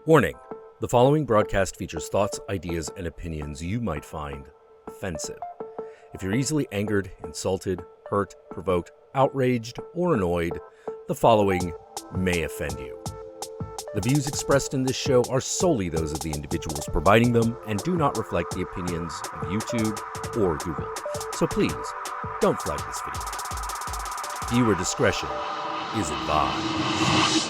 Warning: the following broadcast features thoughts, ideas, and opinions you might find offensive. If you're easily angered, insulted, hurt, provoked, outraged, or annoyed, the following may offend you. The views expressed in this show are solely those of the individuals providing them and do not reflect the opinions of YouTube or Google. So please, don't flag this video. Viewer discretion is advised.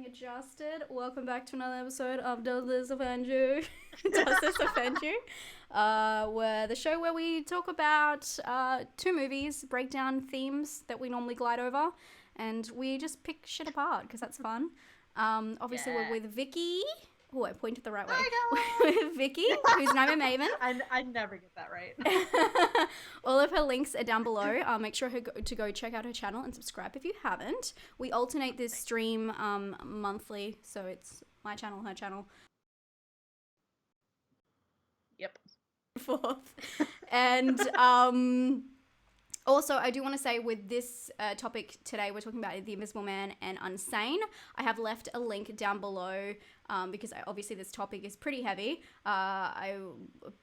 Adjusted. Welcome back to another episode of Does This Offend You? Does This Offend You? Where the show where we talk about two movies, break down themes that we normally glide over, and we just pick shit apart because that's fun. Obviously, we're with Vicky. Oh, I pointed the right way. With Vicky, who's no Maven. I never get that right. All of her links are down below. Make sure to go check out her channel and subscribe if you haven't. We alternate this stream monthly, so it's my channel, her channel. Yep. Fourth. And also, I do want to say with this topic today, we're talking about The Invisible Man and Unsane. I have left a link down below because obviously this topic is pretty heavy. A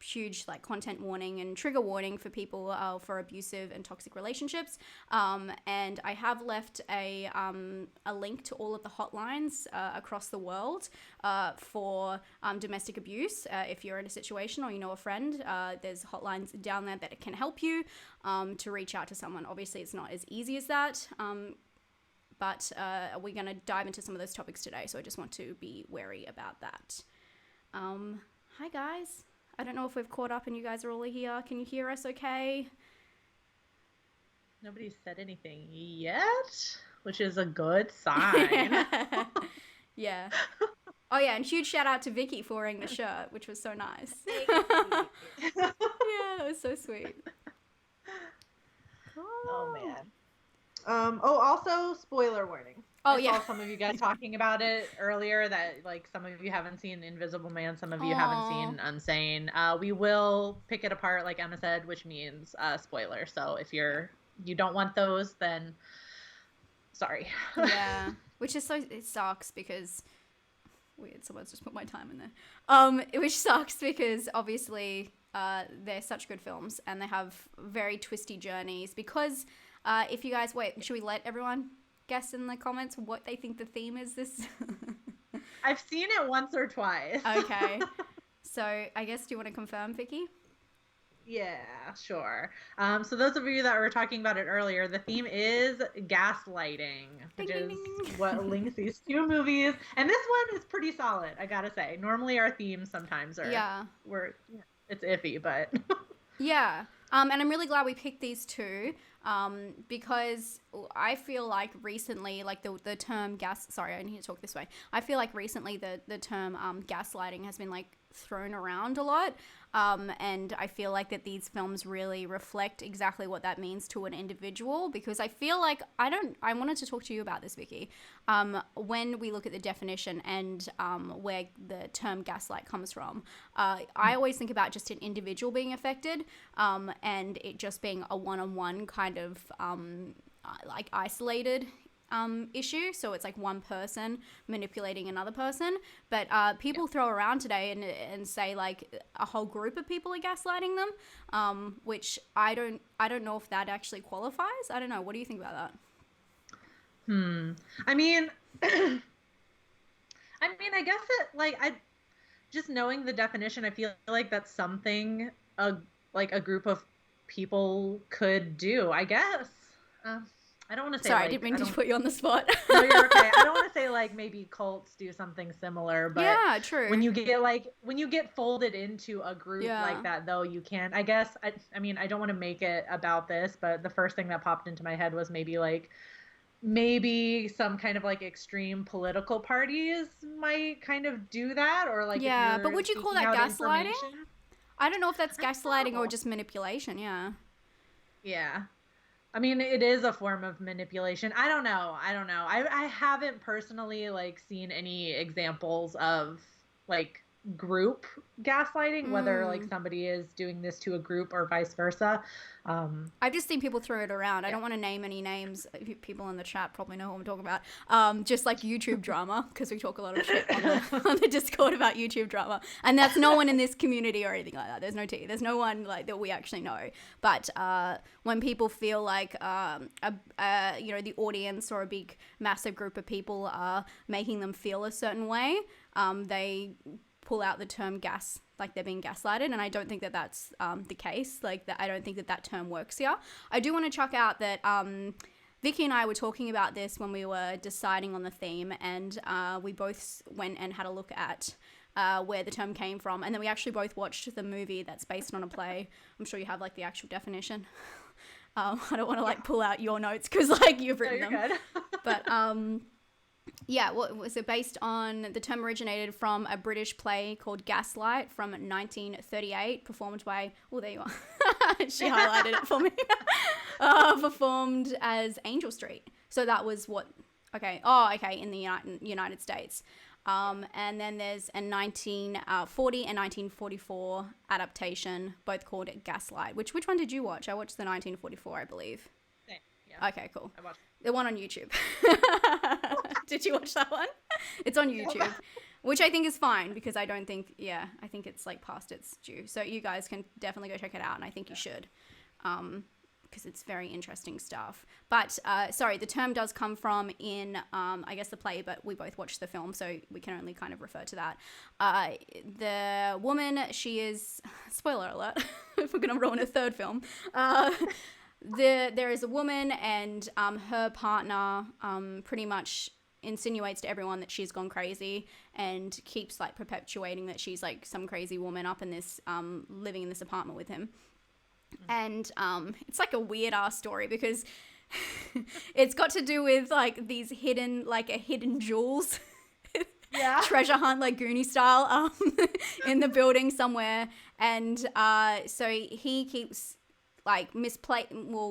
huge content warning and trigger warning for people for abusive and toxic relationships. And I have left a link to all of the hotlines across the world for domestic abuse. If you're in a situation or you know a friend, there's hotlines down there that can help you to reach out to someone. Obviously, it's not as easy as that. But we're going to dive into some of those topics today, so I just want to be wary about that. Hi, guys. I don't know if we've caught up and you guys are all here. Can you hear us okay? Nobody's said anything yet, which is a good sign. Yeah. Oh, yeah, and huge shout out to Vicky for wearing the shirt, which was so nice. Yeah, it was so sweet. Oh, man. Also, spoiler warning. I saw some of you guys talking about it earlier that, some of you haven't seen Invisible Man, some of you haven't seen Unsane. We will pick it apart, like Emma said, which means spoiler. So if you don't want those, then sorry. Yeah, which is it sucks because weird. Someone's just put my time in there. Which sucks because obviously they're such good films and they have very twisty journeys because. If you guys, should we let everyone guess in the comments what they think the theme is this? I've seen it once or twice. Okay. So I guess, do you want to confirm, Vicky? Yeah, sure. So those of you that were talking about it earlier, the theme is gaslighting, which is what links these two movies. And this one is pretty solid, I gotta say. Normally our themes sometimes are, it's iffy, but. Yeah. And I'm really glad we picked these two because I feel like recently, the term sorry, I need to talk this way. I feel like recently the term gaslighting has been thrown around a lot. And I feel like that these films really reflect exactly what that means to an individual because I feel like I wanted to talk to you about this, Vicky. When we look at the definition and where the term gaslight comes from, I always think about just an individual being affected and it just being a one-on-one kind of isolated issue. So it's one person manipulating another person. But people throw around today and say a whole group of people are gaslighting them, which I don't know if that actually qualifies. I don't know. What do you think about that? I mean, I guess it just knowing the definition, I feel like that's something a group of people could do, I guess. I don't want to say. Sorry, I didn't mean to put you on the spot. No, you're okay. I don't want to say maybe cults do something similar, but yeah, true. When you get folded into a group like that, though, you can. I guess. I mean, I don't want to make it about this, but the first thing that popped into my head was maybe some kind of extreme political parties might kind of do that, or yeah. But would you call that gaslighting? I don't know if that's gaslighting or just manipulation. Yeah. Yeah. I mean, it is a form of manipulation. I don't know. I haven't personally like seen any examples of like group gaslighting, whether like somebody is doing this to a group or vice versa. I've just seen people throw it around. I don't want to name any names. People in the chat probably know what I'm talking about. Just like YouTube drama, because we talk a lot of shit on the Discord about YouTube drama. And that's no one in this community or anything like that. There's no tea. There's no one like that we actually know. But when people feel like the audience or a big massive group of people are making them feel a certain way, they pull out the term like they're being gaslighted, and I don't think that that's the case. Like I don't think that term works here. I do want to chuck out that Vicky and I were talking about this when we were deciding on the theme, and we both went and had a look at where the term came from, and then we actually both watched the movie that's based on a play. I'm sure you have like the actual definition. I don't want to like pull out your notes because like you've written them. Good. But yeah, what was it based on? The term originated from a British play called Gaslight from 1938, performed by, oh, there you are. She highlighted it for me. Performed as Angel Street. So that was what, okay, in the United States. And then there's a 1940 and 1944 adaptation, both called Gaslight. Which one did you watch? I watched the 1944, I believe. Yeah. Okay, cool. I watched the one on YouTube. Did you watch that one? It's on YouTube, which I think is fine because I think it's like past its due. So you guys can definitely go check it out, and I think you should, because it's very interesting stuff. But sorry, the term does come from in I guess the play, but we both watched the film, so we can only kind of refer to that. The woman, she is, spoiler alert, if we're gonna ruin a third film. There is a woman, and her partner pretty much insinuates to everyone that she's gone crazy and keeps like perpetuating that she's like some crazy woman up in this living in this apartment with him. And it's like a weird ass story because it's got to do with like these hidden jewels. Yeah. Treasure hunt, like Goonie style, in the building somewhere. And so he keeps like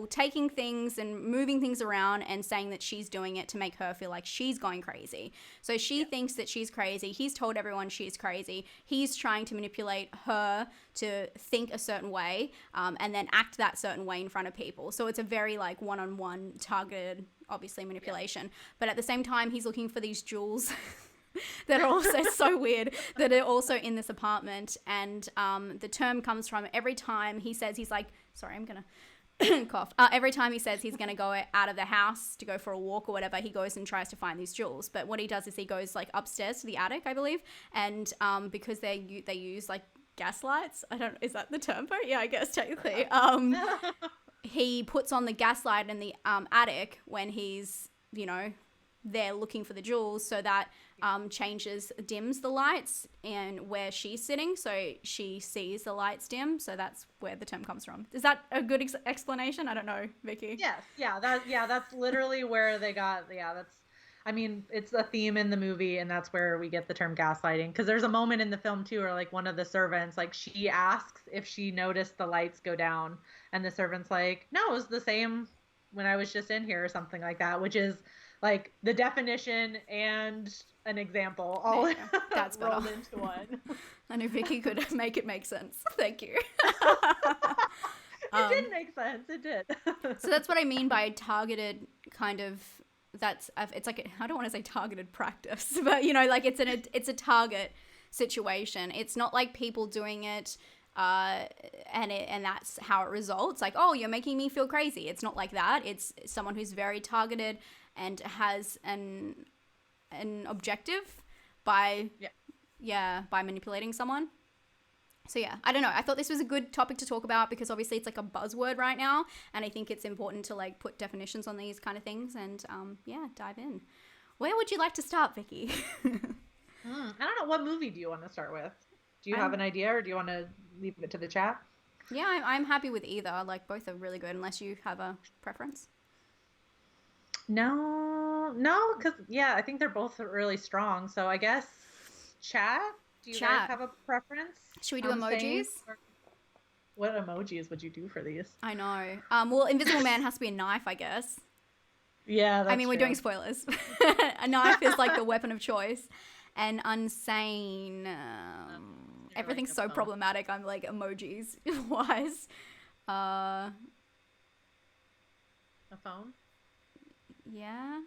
taking things and moving things around and saying that she's doing it to make her feel like she's going crazy. So she thinks that she's crazy. He's told everyone she's crazy. He's trying to manipulate her to think a certain way, and then act that certain way in front of people. So it's a very like one-on-one targeted, obviously, manipulation. But at the same time, he's looking for these jewels that are also so weird that are also in this apartment. And the term comes from every time he says he's like, sorry, I'm gonna cough. Every time he says he's gonna go out of the house to go for a walk or whatever, he goes and tries to find these jewels. But what he does is he goes like upstairs to the attic, I believe, and because they use like gas lights. Is that the term for it? Yeah, I guess technically. He puts on the gas light in the attic when he's there looking for the jewels, so that dims the lights and where she's sitting, so she sees the lights dim. So that's where the term comes from. Is that a good explanation? I don't know, Vicky. Yes, that's literally where they got. It's a theme in the movie, and that's where we get the term gaslighting. Because there's a moment in the film too where like one of the servants, like she asks if she noticed the lights go down, and the servant's like, no, it was the same when I was just in here, or something like that, which is like the definition and an example all that's rolled into one. I knew Vicky could make it make sense. Thank you. It did make sense. It did. So that's what I mean by targeted kind of. It's like I don't want to say targeted practice, but like it's a target situation. It's not like people doing it. And that's how it results. Like, oh, you're making me feel crazy. It's not like that. It's someone who's very targeted and has an objective by manipulating someone. So yeah, I don't know. I thought this was a good topic to talk about because obviously it's like a buzzword right now, and I think it's important to like put definitions on these kind of things and dive in. Where would you like to start, Vicky? I don't know. What movie do you want to start with? Do you have an idea, or do you want to leave it to the chat? Yeah, I'm happy with either. Like, both are really good, unless you have a preference. No, because, I think they're both really strong. So I guess chat? Do you guys have a preference? Should we do emojis? What emojis would you do for these? I know. Well, Invisible Man has to be a knife, I guess. Yeah, that's we're true. doing spoilers. A knife is like the weapon of choice. And Unsane. Everything's like so phone. Problematic. I'm like emojis wise. A phone? Yeah.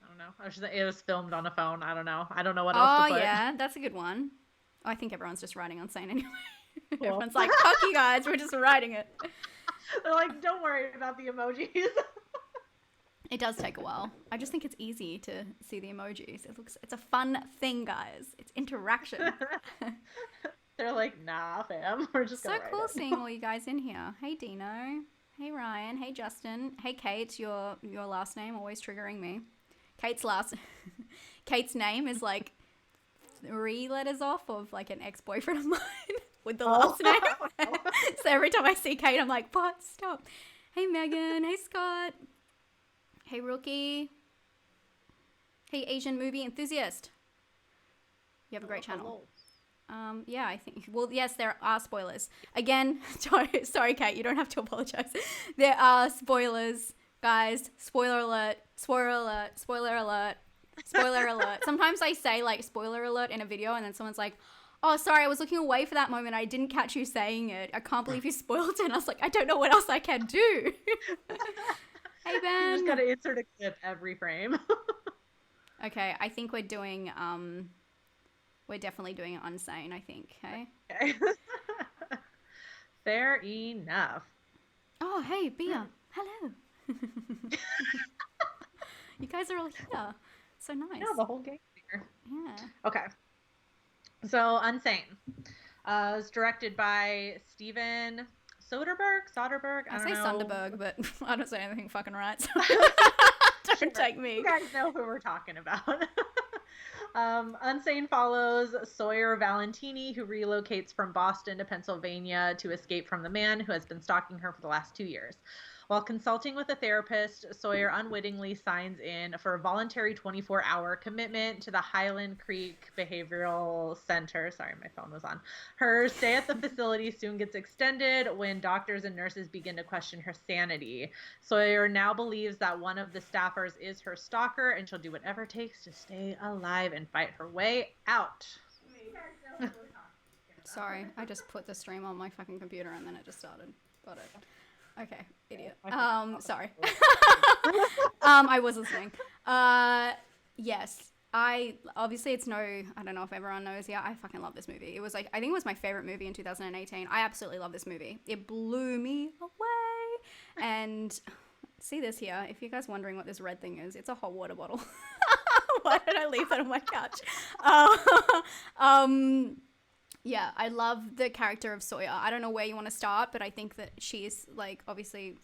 I don't know. It was filmed on a phone. I don't know. I don't know what else to put. Oh, yeah. That's a good one. I think everyone's just writing Unsane anyway. Cool. Everyone's like, fuck you guys. We're just writing it. They're like, don't worry about the emojis. It does take a while. I just think it's easy to see the emojis. It's a fun thing, guys. It's interaction. They're like, nah, fam. We're just so cool seeing all you guys in here. Hey, Dino. Hey, Ryan. Hey, Justin. Hey, Kate. Your last name always triggering me. Kate's name is like 3 letters off of like an ex-boyfriend of mine with the last name. So every time I see Kate, I'm like, what? Stop. Hey, Megan. Hey, Scott. Hey, Rookie. Hey, Asian movie enthusiast. You have a great channel. Yeah, I think. Well, yes, there are spoilers. Again, sorry, Kate, you don't have to apologize. There are spoilers, guys. Spoiler alert. Spoiler alert. Spoiler alert. Spoiler alert. Sometimes I say like spoiler alert in a video, and then someone's like, "Oh, sorry, I was looking away for that moment. I didn't catch you saying it. I can't believe you spoiled it." And I was like, I don't know what else I can do. Hey, Ben. You just gotta insert a clip every frame. Okay, I think we're definitely doing it Unsane, I think. Okay. Fair enough. Oh, hey, Bia. Hello. You guys are all here. So nice. Yeah, the whole gang's here. Yeah. Okay. So, Unsane. It's directed by Steven Soderbergh? I say Soderbergh, but I don't say anything fucking right. So don't take me. You guys know who we're talking about. Unsane follows Sawyer Valentini, who relocates from Boston to Pennsylvania to escape from the man who has been stalking her for the last 2 years. While consulting with a therapist, Sawyer unwittingly signs in for a voluntary 24-hour commitment to the Highland Creek Behavioral Center. Sorry, my phone was on. Her stay at the facility soon gets extended when doctors and nurses begin to question her sanity. Sawyer now believes that one of the staffers is her stalker, and she'll do whatever it takes to stay alive and fight her way out. Sorry, I just put the stream on my fucking computer and then it just started. Got it. Okay, idiot. Sorry. I was listening. Yes. Obviously it's I don't know if everyone knows. Yeah, I fucking love this movie. It was like, I think it was my favorite movie in 2018. I absolutely love this movie. It blew me away. And see this here. If you guys wondering what this red thing is, it's a hot water bottle. Why did I leave that on my couch? Yeah, I love the character of Sawyer. I don't know where you want to start, but I think that she's like, obviously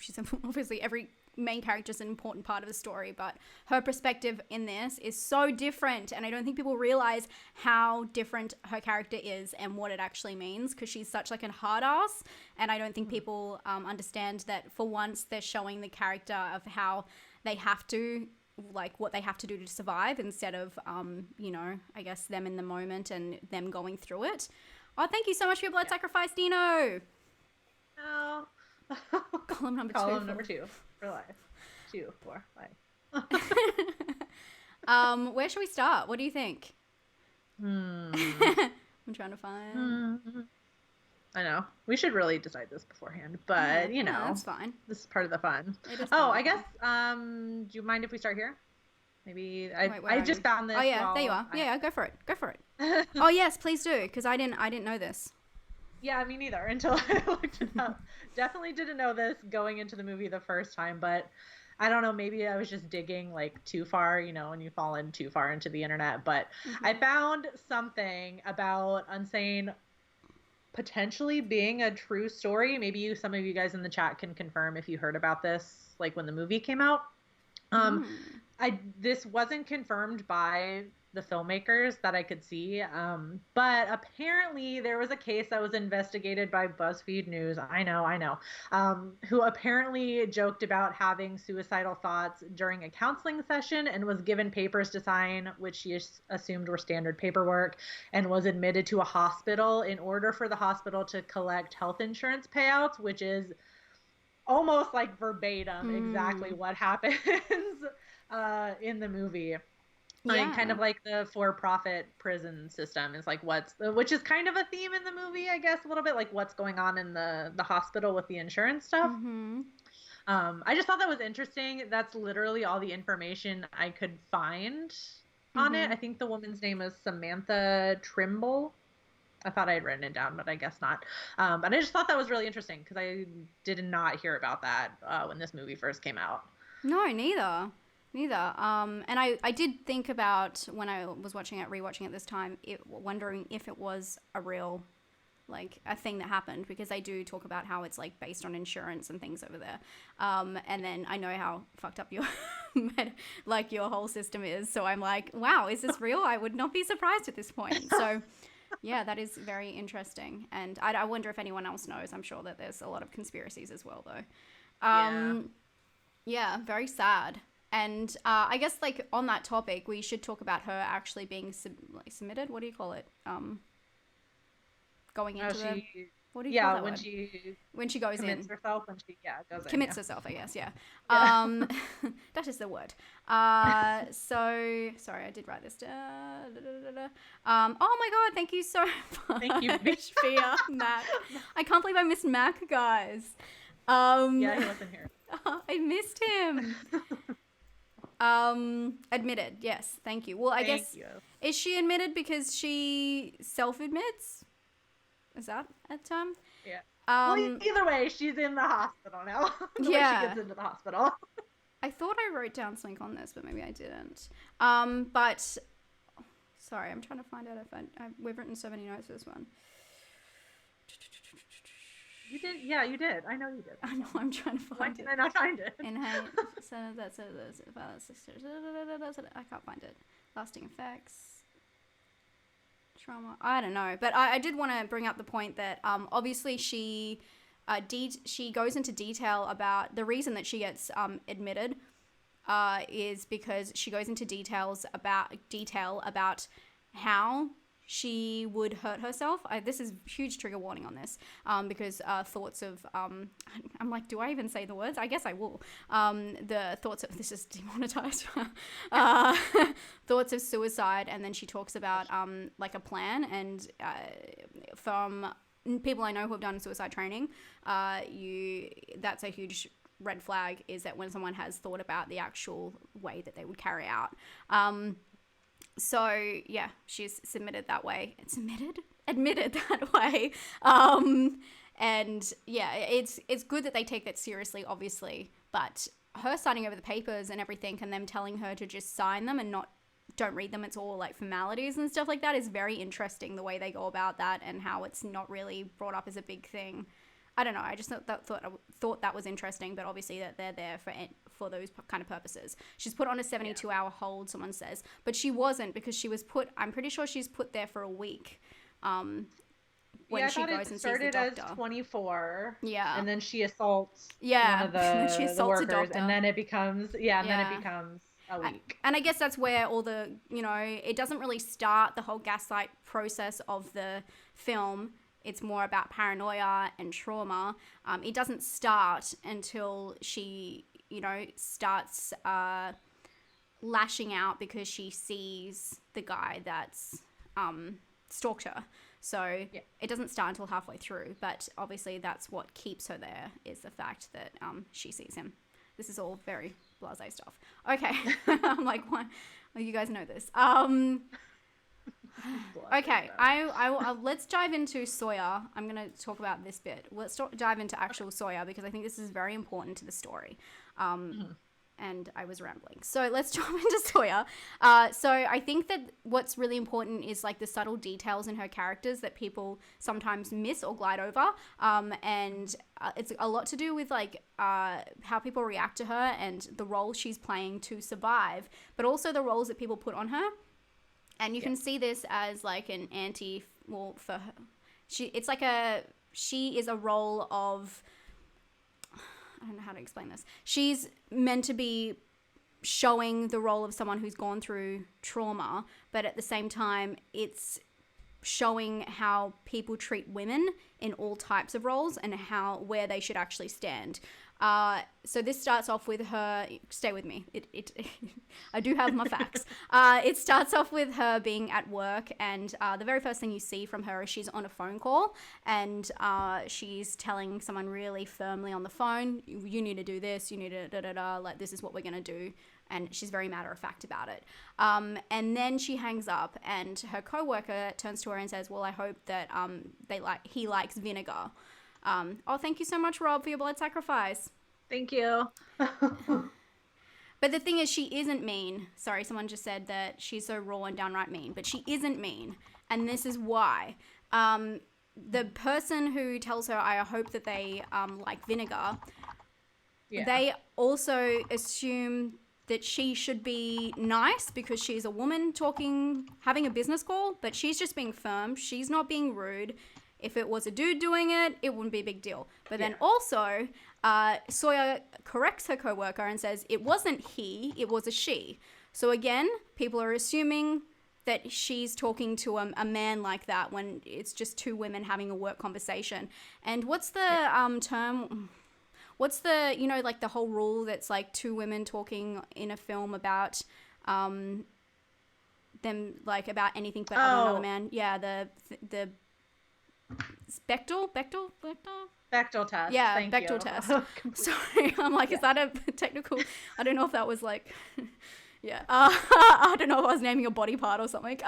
every main character is an important part of the story, but her perspective in this is so different, and I don't think people realize how different her character is and what it actually means, because she's such like a hard ass, and I don't think people understand that for once they're showing the character of how they have to, like what they have to do to survive, instead of I guess them in the moment and them going through it. Oh, thank you so much for your blood sacrifice, Dino. Oh. Column number 2. Column number 2 for life. 2 for life. Where should we start? What do you think? I'm trying to find. I know. We should really decide this beforehand, but that's fine. This is part of the fun. I guess. Do you mind if we start here? Maybe I just found this. Oh yeah, there you are. Yeah, go for it. Go for it. Oh yes, please do, because I didn't know this. Yeah, me neither until I looked it up. Definitely didn't know this going into the movie the first time, but I don't know, maybe I was just digging like too far, and you fall in too far into the internet. But I found something about Unsane potentially being a true story. Maybe some of you guys in the chat can confirm if you heard about this, like when the movie came out. This wasn't confirmed by the filmmakers that I could see. But apparently there was a case that was investigated by BuzzFeed News. I know. Who apparently joked about having suicidal thoughts during a counseling session and was given papers to sign, which she assumed were standard paperwork, and was admitted to a hospital in order for the hospital to collect health insurance payouts, which is almost like verbatim exactly what happens in the movie. Like kind of like the for-profit prison system is like which is kind of a theme in the movie, I guess, a little bit, like what's going on in the hospital with the insurance stuff. I just thought that was interesting. That's literally all the information I could find on it. I think the woman's name is Samantha Trimble. I thought I had written it down, but I guess not. But I just thought that was really interesting because I did not hear about that when this movie first came out. No, neither. And I did think about when I was rewatching it this time, wondering if it was a real, like, a thing that happened, because they do talk about how it's like based on insurance and things over there. And then I know how fucked up your like your whole system is. So I'm like, wow, is this real? I would not be surprised at this point. So yeah, that is very interesting. And I wonder if anyone else knows. I'm sure that there's a lot of conspiracies as well, though. Yeah, very sad. And I guess, like, on that topic, we should talk about her actually being submitted. What do you call it? Going into what do you call that when word? When she goes commits in. herself, when she goes in. Commits herself, I guess, yeah. That is the word. So, sorry, I did write this down. Oh my God, thank you so much. Thank you, Fia, Mac. I can't believe I missed Mac, guys. Yeah, he wasn't here. I missed him. Admitted, yes, thank you. Well, I guess, is she admitted because she self-admits? Is that a term? Yeah. Well, either way, she's in the hospital now. She gets into the hospital. I thought I wrote down something on this, but maybe I didn't. But sorry, I'm trying to find out if we've written so many notes for this one. You did? Yeah, you did. I know you did. I know, I'm trying to find it. Why did I not find it? I can't find it. Lasting effects. Trauma. I don't know. But I did want to bring up the point that obviously she goes into detail about the reason that she gets admitted is because she goes into detail about how she would hurt herself. This is huge trigger warning on this because thoughts of I'm like, do I even say the words? I guess I will. The thoughts of, this is demonetized. Thoughts of suicide, and then she talks about like a plan, and from people I know who have done suicide training, that's a huge red flag, is that when someone has thought about the actual way that they would carry out. So yeah, she's admitted that way. And yeah, it's good that they take that seriously, obviously, but her signing over the papers and everything, and them telling her to just sign them and don't read them, it's all like formalities and stuff like that, is very interesting, the way they go about that and how it's not really brought up as a big thing. I don't know. I just thought that was interesting, but obviously that they're there for those kind of purposes. She's put on a 72-hour hold, someone says, but she wasn't, because she was put. I'm pretty sure she's put there for a week. When she goes and sees the doctor. As 24. Yeah. And then she assaults. Yeah. One of the, she assaults the workers, a doctor. and then it becomes a week. And I guess that's where all the, it doesn't really start the whole gaslight process of the film. It's more about paranoia and trauma. It doesn't start until she, starts lashing out because she sees the guy that's stalked her. So It doesn't start until halfway through. But obviously that's what keeps her there, is the fact that she sees him. This is all very blasé stuff. Okay. I'm like, what? Oh, you guys know this. Okay, let's dive into Sawyer. I'm going to talk about this bit. Let's dive into actual Sawyer, because I think this is very important to the story. And I was rambling. So let's jump into Sawyer. So I think that what's really important is like the subtle details in her characters that people sometimes miss or glide over. And it's a lot to do with like how people react to her and the role she's playing to survive, but also the roles that people put on her. And you can see this as like an anti, well, for her. She is a role of, I don't know how to explain this. She's meant to be showing the role of someone who's gone through trauma, but at the same time, it's showing how people treat women in all types of roles and where they should actually stand. So this starts off with her, stay with me, I do have my facts. It starts off with her being at work, and the very first thing you see from her is she's on a phone call, and she's telling someone really firmly on the phone, you need to do this, you need to da-da-da, like this is what we're going to do. And she's very matter-of-fact about it. And then she hangs up, and her coworker turns to her and says, well, I hope that he likes vinegar. Oh, thank you so much, Rob, for your blood sacrifice. Thank you. But the thing is, she isn't mean. Sorry, someone just said that she's so raw and downright mean. But she isn't mean. And this is why. The person who tells her, I hope that they like vinegar, they also assume that she should be nice because she's a woman having a business call, but she's just being firm. She's not being rude. If it was a dude doing it, it wouldn't be a big deal. But then also, Sawyer corrects her coworker and says, it wasn't he, it was a she. So again, people are assuming that she's talking to a man like that when it's just two women having a work conversation. And what's the term... What's the, like the whole rule that's like two women talking in a film about them, like about anything but another man? Yeah, the Bechdel test. Yeah, Thank Bechdel you. test. Sorry, I'm like, is that a technical? I don't know if that was like, yeah. I don't know if I was naming a body part or something.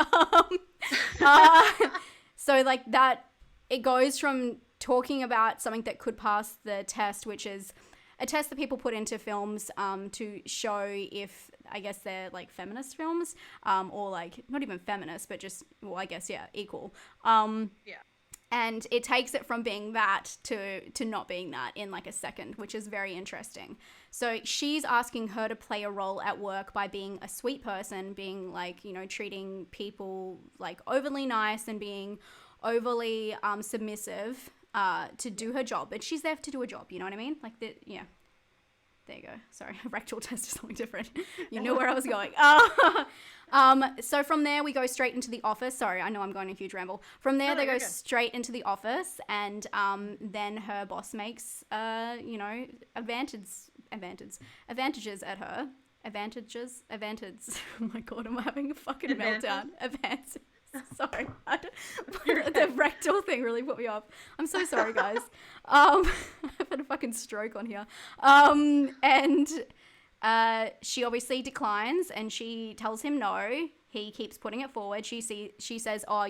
So like that, it goes from talking about something that could pass the test, which is a test that people put into films to show if, I guess, they're like feminist films or like not even feminist, but just, well, I guess, yeah, equal. And it takes it from being that to not being that in like a second, which is very interesting. So she's asking her to play a role at work by being a sweet person, being like, treating people like overly nice and being overly submissive to do her job, but she's there to do a job, you know what I mean? Like, there you go. Sorry, a rectal test is something different. You know where I was going. So from there, we go straight into the office. Sorry, I know I'm going a huge ramble. From there, they go straight into the office, and then her boss makes, advantages at her. Advantages. Oh my God, am I having a fucking meltdown? Advances. Sorry, the rectal thing really put me off. I'm so sorry, guys. I've had a fucking stroke on here. And she obviously declines, and she tells him no. He keeps putting it forward. She says, oh,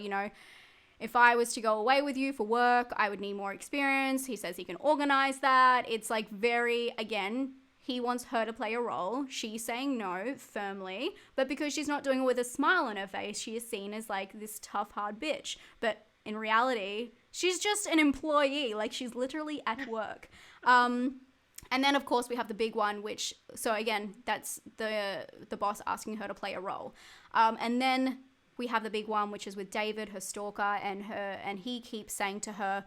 if I was to go away with you for work, I would need more experience. He says he can organize that. It's like very, again, he wants her to play a role. She's saying no firmly, but because she's not doing it with a smile on her face, she is seen as like this tough, hard bitch. But in reality, she's just an employee. Like, she's literally at work. And then, of course, we have the big one, so again, that's the boss asking her to play a role. And then we have the big one, which is with David, her stalker, and he keeps saying to her,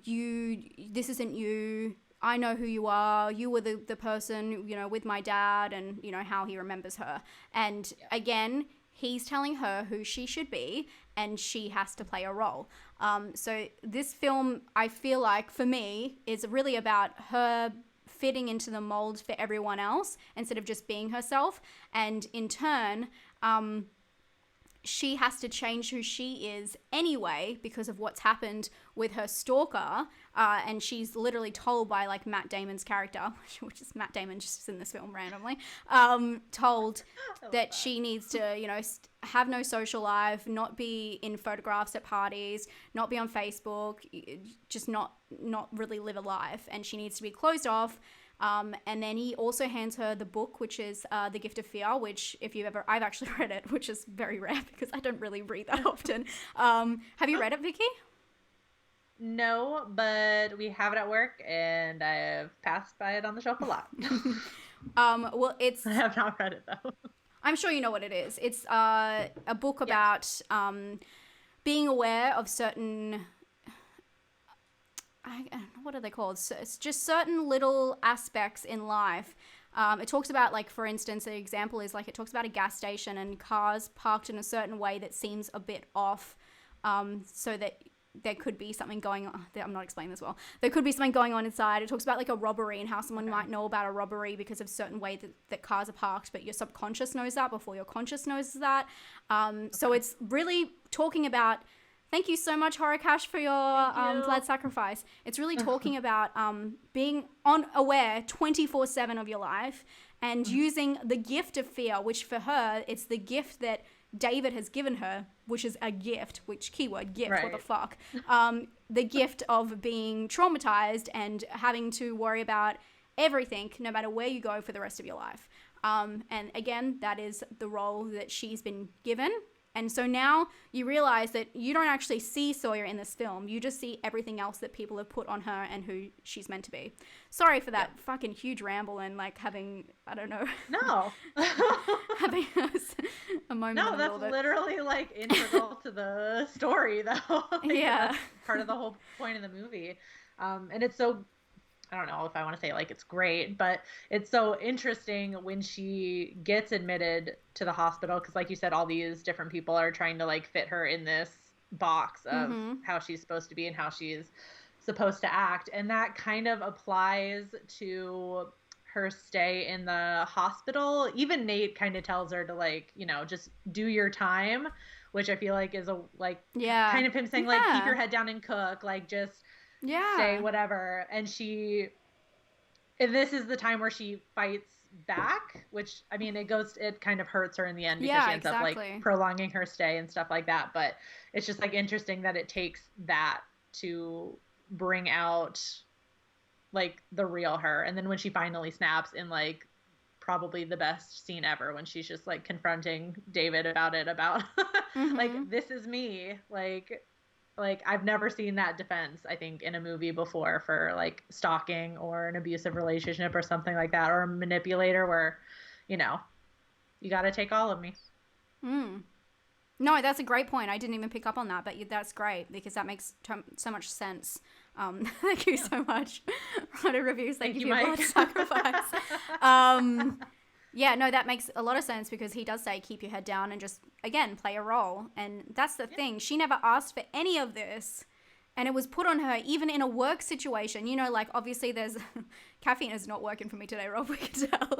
this isn't you. I know who you are. You were the person, with my dad, and, how he remembers her. And again, he's telling her who she should be, and she has to play a role. So this film, I feel like, for me, is really about her fitting into the mold for everyone else instead of just being herself. And in turn, she has to change who she is anyway because of what's happened with her stalker. And she's literally told by like Matt Damon's character, which is Matt Damon just in this film randomly, told that she needs to, have no social life, not be in photographs at parties, not be on Facebook, just not really live a life. And she needs to be closed off. And then he also hands her the book, which is The Gift of Fear, which I've actually read it, which is very rare because I don't really read that often. Have you read it, Vicky? No, but we have it at work, and I've passed by it on the shelf a lot. Well, I have not read it though. I'm sure you know what it is. It's a book about being aware of certain, what are they called? So it's just certain little aspects in life. It talks about, like, for instance, an example is, like, it talks about a gas station and cars parked in a certain way that seems a bit off, so that there could be something going on. I'm not explaining this well. There could be something going on inside. It talks about, like, a robbery and how someone might know about a robbery because of certain way that cars are parked, but your subconscious knows that before your conscious knows that. So it's really talking about, thank you so much, Horrorcash, for your blood sacrifice. It's really talking about being aware 24/7 of your life and using the gift of fear, which for her, it's the gift that David has given her, which is a gift, which keyword gift, right. What the fuck? The gift of being traumatized and having to worry about everything, no matter where you go for the rest of your life. And again, that is the role that she's been given. And so now you realize that you don't actually see Sawyer in this film. You just see everything else that people have put on her and who she's meant to be. Sorry for that fucking huge ramble and, like, having, I don't know. No. having a moment. No, that's literally, like, integral to the story, though. Like, yeah. That's part of the whole point of the movie. And it's so, I don't know if I want to say, like, it's great, but it's so interesting when she gets admitted to the hospital, because, like you said, all these different people are trying to, like, fit her in this box of how she's supposed to be and how she's supposed to act. And that kind of applies to her stay in the hospital. Even Nate kind of tells her to, like, you know, just do your time, which I feel like is a, like, kind of him saying, like, keep your head down and cook, like, just say whatever. And this is the time where she fights back, which, I mean, it kind of hurts her in the end because she ends up, like, prolonging her stay and stuff like that. But it's just, like, interesting that it takes that to bring out, like, the real her. And then when she finally snaps in, like, probably the best scene ever, when she's just, like, confronting David about like, this is me, like, I've never seen that defense, I think, in a movie before for, like, stalking or an abusive relationship or something like that, or a manipulator where, you know, you got to take all of me. No, that's a great point. I didn't even pick up on that, but that's great because that makes so much sense. Thank you so much. Writer reviews, thank you for your blood sacrifice. Yeah, no, that makes a lot of sense because he does say keep your head down and just, again, play a role. And that's the thing. She never asked for any of this. And it was put on her even in a work situation. You know, like, obviously there's... caffeine is not working for me today, Rob, we can tell.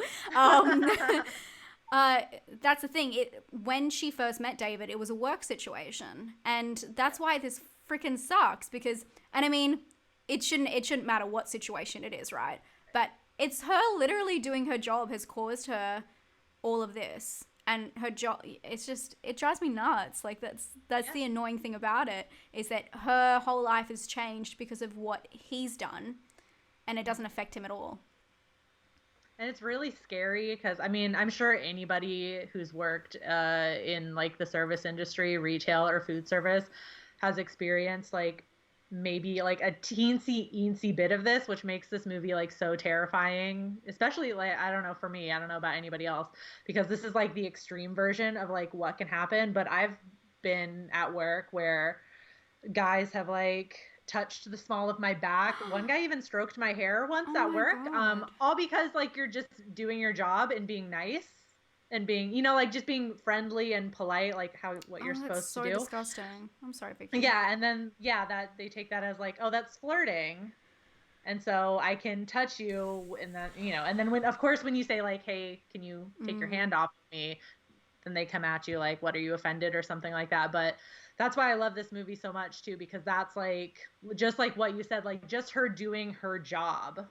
That's the thing. When she first met David, it was a work situation. And that's why this freaking sucks because... And I mean, it shouldn't matter what situation it is, right? But... it's her literally doing her job has caused her all of this. And her job, it drives me nuts. Like, that's the annoying thing about it, is that her whole life has changed because of what he's done. And it doesn't affect him at all. And it's really scary because, I mean, I'm sure anybody who's worked in, like, the service industry, retail, or food service has experienced, like, maybe like a teensy bit of this, which makes this movie, like, so terrifying, especially, like, I don't know, for me, I don't know about anybody else, because this is, like, the extreme version of, like, what can happen. But I've been at work where guys have, like, touched the small of my back. One guy even stroked my hair once at work. All because, like, you're just doing your job and being nice and being, you know, like, just being friendly and polite, like what you're supposed to do. That's so disgusting. I'm sorry, Vicky. Yeah, and then that they take that as, like, oh, that's flirting, and so I can touch you, and then, you know, and then when you say, like, hey, can you take your hand off of me, then they come at you like, what, are you offended or something like that. But that's why I love this movie so much too, because that's, like, just like what you said, like, just her doing her job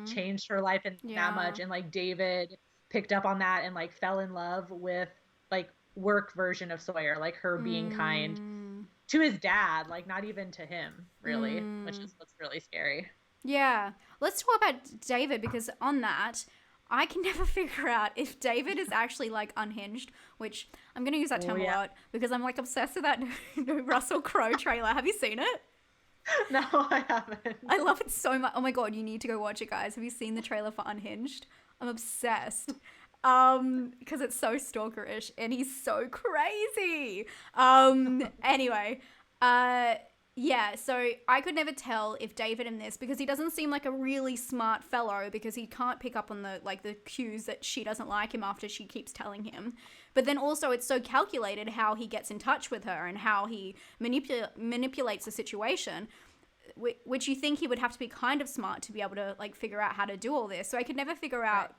changed her life in that much. And, like, David picked up on that and, like, fell in love with, like, work version of Sawyer, like, her being kind to his dad, like, not even to him, really, which is what's really scary. Yeah. Let's talk about David, because on that, I can never figure out if David is actually, like, unhinged, which I'm going to use that term a lot because I'm, like, obsessed with that new Russell Crowe trailer. Have you seen it? No, I haven't. I love it so much. Oh my God, you need to go watch it, guys. Have you seen the trailer for Unhinged? I'm obsessed. because it's so stalkerish and he's so crazy. Anyway, yeah, so I could never tell if David in this, because he doesn't seem like a really smart fellow, because he can't pick up on the cues that she doesn't like him after she keeps telling him. But then also it's so calculated how he gets in touch with her and how he manipulates the situation, which you think he would have to be kind of smart to be able to like figure out how to do all this. So I could never figure out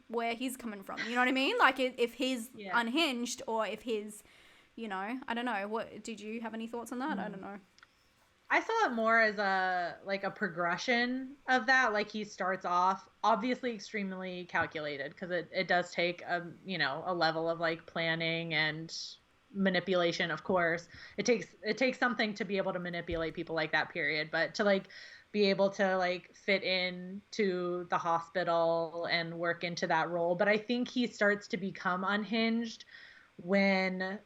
where he's coming from. You know what I mean? Like if he's unhinged or if he's, you know, I don't know. What did you have any thoughts on that? I don't know. I saw it more as a progression of that. Like he starts off obviously extremely calculated, because it does take a level of like planning and manipulation. Of course, it takes something to be able to manipulate people like that, period. But to like be able to like fit in to the hospital and work into that role. But I think he starts to become unhinged when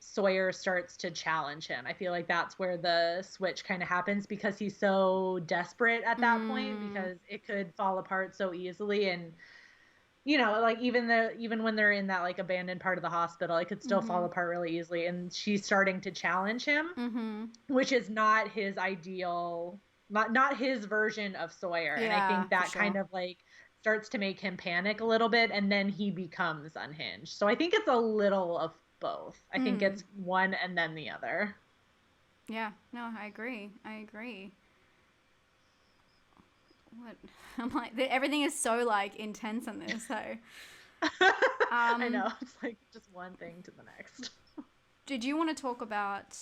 Sawyer starts to challenge him. I feel like that's where the switch kind of happens, because he's so desperate at that point, because it could fall apart so easily. And you know, like even when they're in that like abandoned part of the hospital, it could still fall apart really easily. And she's starting to challenge him, which is not his ideal, not his version of Sawyer. And I think that kind of like starts to make him panic a little bit, and then he becomes unhinged. So I think it's a little of both. I think it's one and then the other. Yeah, no, I agree. What? I'm like, everything is so like intense in this. So I know, it's like just one thing to the next. Did you want to talk about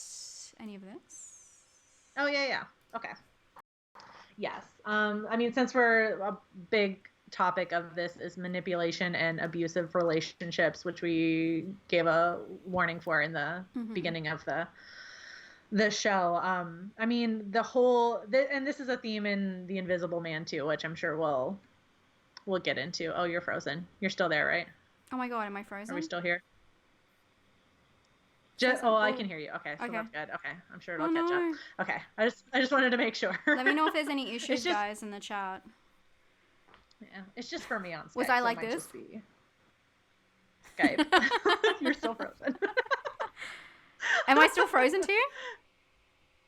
any of this? Oh yeah. Okay. Yes. I mean, since we're a big topic of this is manipulation and abusive relationships, which we gave a warning for in the beginning of the show. I mean, and this is a theme in The Invisible Man too, which I'm sure we'll get into. Oh, you're frozen. You're still there, right? Oh my God, am I frozen? Are we still here? I can hear you. Okay, so that's good. Okay, I'm sure it'll catch up. Okay, I just wanted to make sure. Let me know if there's any issues, guys, in the chat. Yeah, it's just for me on Skype. Was I like this? Skype. You're still frozen. Am I still frozen to you?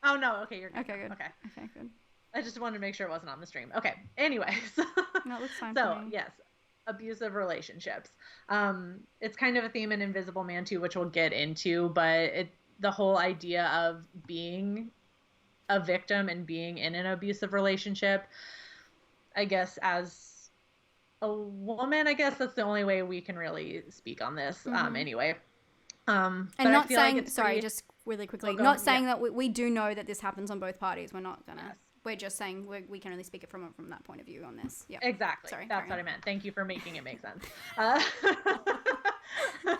Oh no. Okay, you're good. Okay, good. Okay, good. I just wanted to make sure it wasn't on the stream. Okay. Anyways. No, it looks fine. So yes, abusive relationships. It's kind of a theme in Invisible Man too, which we'll get into. But the whole idea of being a victim and being in an abusive relationship, I guess as a woman, I guess that's the only way we can really speak on this. Anyway. And not saying, sorry, just really quickly, not saying that we do know that this happens on both parties. We're not gonna. Yes. We're just saying we can only speak it from that point of view on this. Yeah. Exactly. Sorry, that's what I meant. Thank you for making it make sense.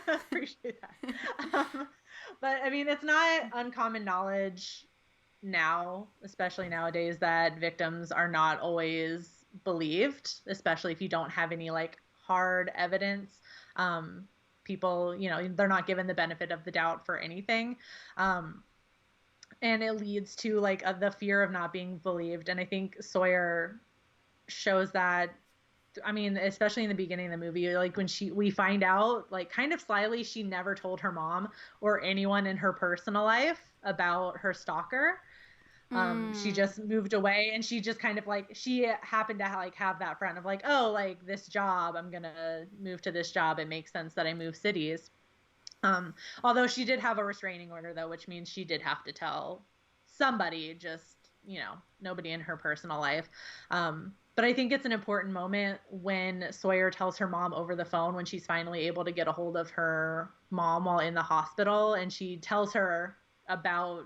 Appreciate that. But I mean, it's not uncommon knowledge now, especially nowadays, that victims are not always believed, especially if you don't have any like hard evidence. People, you know, they're not given the benefit of the doubt for anything. And it leads to like the fear of not being believed. And I think Sawyer shows that, I mean, especially in the beginning of the movie, like when we find out, like kind of slyly, she never told her mom or anyone in her personal life about her stalker. She just moved away, and she just kind of like, she happened to like have that friend of like, oh, like this job, I'm gonna move to this job. It makes sense that I move cities. Although she did have a restraining order though, which means she did have to tell somebody, just, you know, nobody in her personal life. But I think it's an important moment when Sawyer tells her mom over the phone, when she's finally able to get a hold of her mom while in the hospital, and she tells her about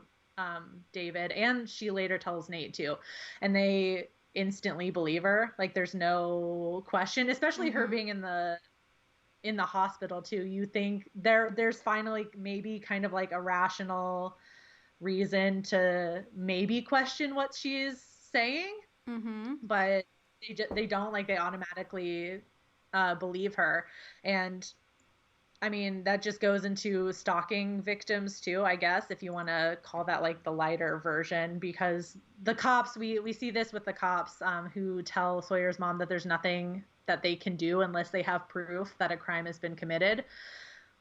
David, and she later tells Nate too, and they instantly believe her. Like there's no question, especially her being in the hospital too. You think there's finally maybe kind of like a rational reason to maybe question what she's saying, but they don't, like they automatically believe her. And I mean, that just goes into stalking victims too, I guess, if you want to call that like the lighter version, because the cops, we see this with the cops who tell Sawyer's mom that there's nothing that they can do unless they have proof that a crime has been committed,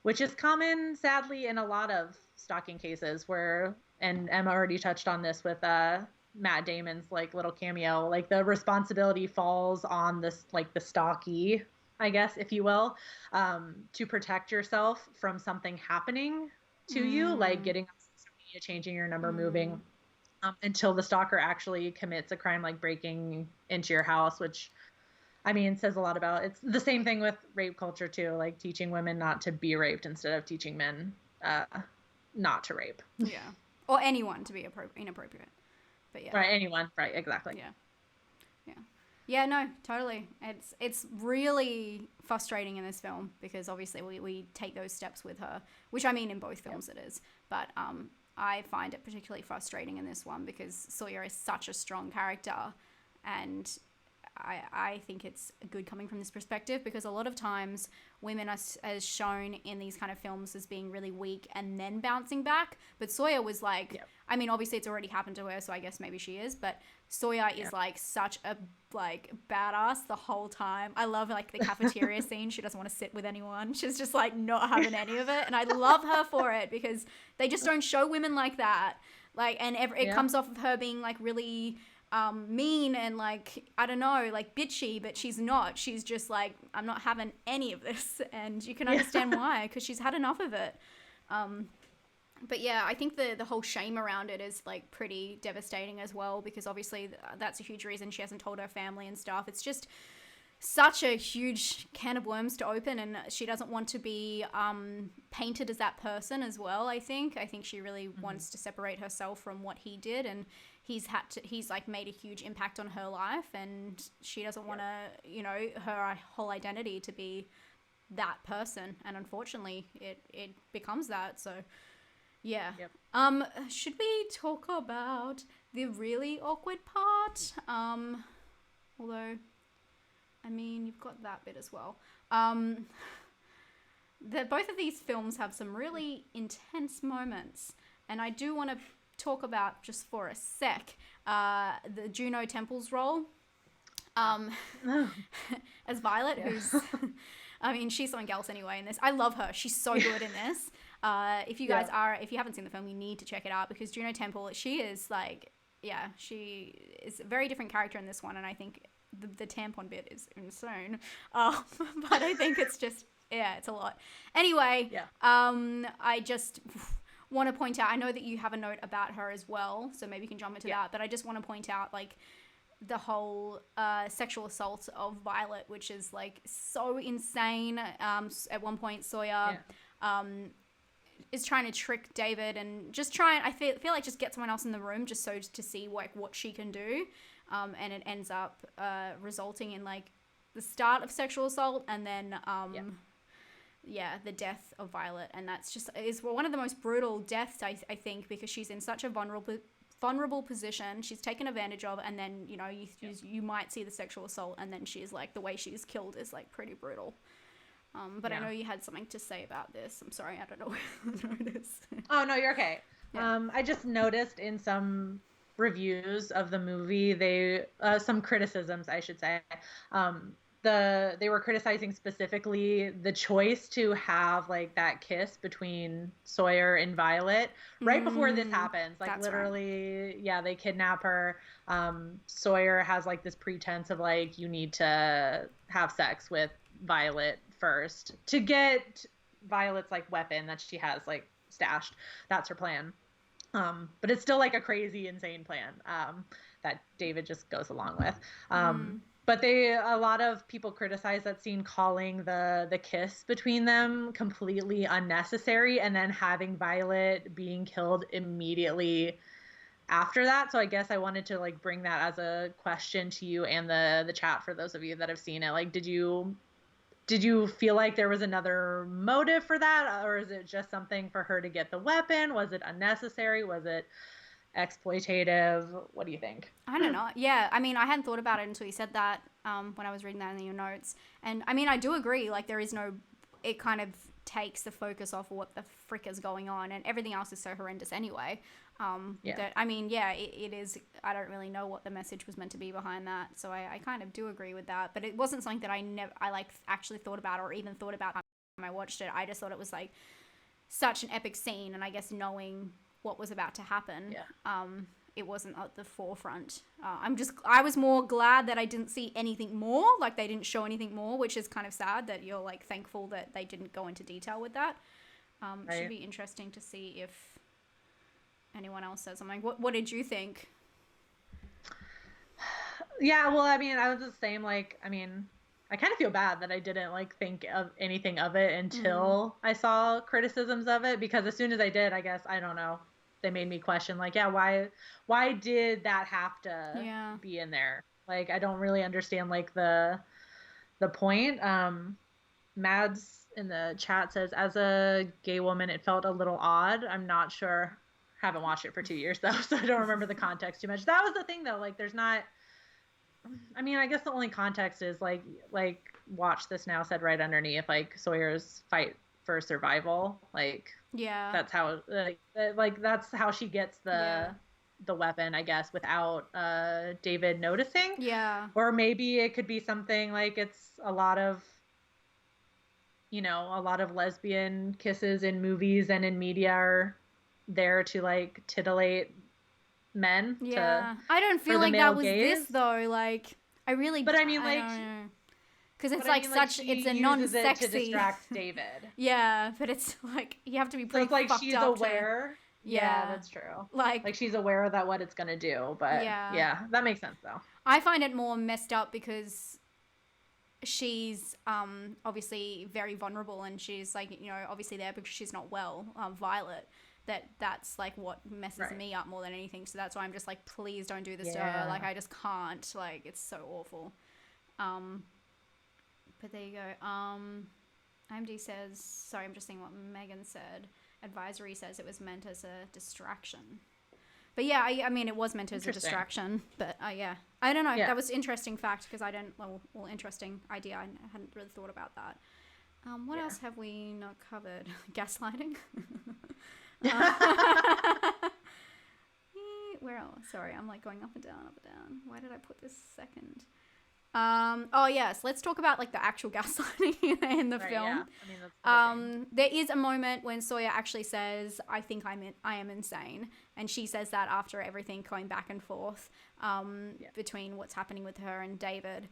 which is common, sadly, in a lot of stalking cases where, and Emma already touched on this with Matt Damon's like little cameo, like the responsibility falls on this, like the stalkie, I guess, if you will, to protect yourself from something happening to you, like getting on social media, changing your number, moving, until the stalker actually commits a crime like breaking into your house, which, I mean, says a lot about, it's the same thing with rape culture too, like teaching women not to be raped instead of teaching men not to rape. Yeah. Or anyone to be inappropriate. But yeah. Right, anyone. Right, exactly. Yeah. Yeah. Yeah, no, totally. It's really frustrating in this film because obviously we take those steps with her, which I mean in both films it is. But I find it particularly frustrating in this one because Sawyer is such a strong character, and I think it's good coming from this perspective because a lot of times women are as shown in these kind of films as being really weak and then bouncing back. But Sawyer was like, I mean, obviously it's already happened to her, so I guess maybe she is. But Sawyer is like such a like badass the whole time. I love like the cafeteria scene. She doesn't want to sit with anyone. She's just like not having any of it, and I love her for it because they just don't show women like that. Like, and it comes off of her being like really mean and like, I don't know, like bitchy, but she's not. She's just like, I'm not having any of this, and you can understand why, because she's had enough of it. But yeah, I think the whole shame around it is like pretty devastating as well, because obviously that's a huge reason she hasn't told her family and stuff. It's just such a huge can of worms to open, and she doesn't want to be painted as that person as well. I think she really wants to separate herself from what he did, and he's like made a huge impact on her life, and she doesn't want to, you know, her whole identity to be that person, and unfortunately it becomes that. So yeah. Should we talk about the really awkward part? Although, I mean, you've got that bit as well. Both of these films have some really intense moments, and I do want to talk about, just for a sec, the Juno Temple's role as Violet, who's I mean, she's something else anyway in this. I love her. She's so good in this. If you guys if you haven't seen the film, you need to check it out, because Juno Temple, she is like, she is a very different character in this one, and I think the tampon bit is insane. But I think it's just, it's a lot. Anyway, I just want to point out, I know that you have a note about her as well, so maybe you can jump into that, but I just want to point out, like, the whole sexual assault of Violet, which is like so insane. At one point, Sawyer is trying to trick David and just I feel like just get someone else in the room just so to see like what she can do, and it ends up resulting in like the start of sexual assault, and then the death of Violet, and that's just is one of the most brutal deaths I think, because she's in such a vulnerable position. She's taken advantage of, and then you might see the sexual assault, and then she's like, the way she's killed is like pretty brutal. But I know you had something to say about this. I'm sorry, I don't know where it is. Oh no, you're okay. I just noticed in some reviews of the movie, they some criticisms, I should say, they were criticizing specifically the choice to have like that kiss between Sawyer and Violet right before this happens. Like, literally, they kidnap her. Sawyer has like this pretense of like, you need to have sex with Violet first to get Violet's like weapon that she has like stashed. That's her plan. But it's still like a crazy, insane plan that David just goes along with. But a lot of people criticize that scene, calling the kiss between them completely unnecessary, and then having Violet being killed immediately after that. So I guess I wanted to like bring that as a question to you and the chat, for those of you that have seen it. Like, did you feel like there was another motive for that, or is it just something for her to get the weapon? Was it unnecessary? Was it exploitative? What do you think? I don't know. Yeah, I mean, I hadn't thought about it until you said that when I was reading that in your notes. And I mean, I do agree, like, there is no, it kind of takes the focus off what the frick is going on, and everything else is so horrendous anyway. That, I mean, yeah, it is. I don't really know what the message was meant to be behind that, so I kind of do agree with that. But it wasn't something that I like actually thought about or even thought about when I watched it. I just thought it was like such an epic scene, and I guess knowing what was about to happen, it wasn't at the forefront. I was more glad that I didn't see anything more, like they didn't show anything more, which is kind of sad that you're like thankful that they didn't go into detail with that. It should be interesting to see if anyone else says something. What did you think? Yeah, well, I mean, I was the same. Like, I mean, I kind of feel bad that I didn't like think of anything of it until I saw criticisms of it, because as soon as I did, I guess, I don't know, they made me question, like, yeah, why did that have to be in there? Like, I don't really understand, like, the point. Mads in the chat says, as a gay woman, it felt a little odd. I'm not sure. Haven't watched it for 2 years though, so I don't remember the context too much. That was the thing though, like, there's not, I mean, I guess the only context is like Watch This Now said right underneath, like, Sawyer's fight for survival. Like, that's how, like that's how she gets the weapon, I guess, without David noticing. Yeah. Or maybe it could be something like it's a lot of lesbian kisses in movies and in media are there to like titillate men. I don't feel like that was gaze. This though. Like, I really. But I mean, like, because it's like such. It's a non-sexy. It to distract David. Yeah, but it's like you have to be pretty. So it's like she's aware. Yeah, that's true. Like she's aware that what it's gonna do. But yeah, that makes sense though. I find it more messed up because she's obviously very vulnerable, and she's like, obviously there because she's not well. Violet. That's like what messes me up more than anything. So that's why I'm just like, please don't do this to her. Like, I just can't. Like, it's so awful. But there you go. IMD says, sorry, I'm just seeing what Megan said. Advisory says it was meant as a distraction. But yeah, I mean, it was meant as a distraction. But yeah, I don't know. Yeah. That was interesting fact because I didn't. Well, interesting idea. I hadn't really thought about that. What else have we not covered? Gaslighting. Where else? Sorry, I'm like going up and down, up and down. Why did I put this second? Oh yes, let's talk about like the actual gaslighting in the film. Yeah. I mean, there is a moment when Sawyer actually says, I think I am insane. And she says that after everything going back and forth between what's happening with her and David,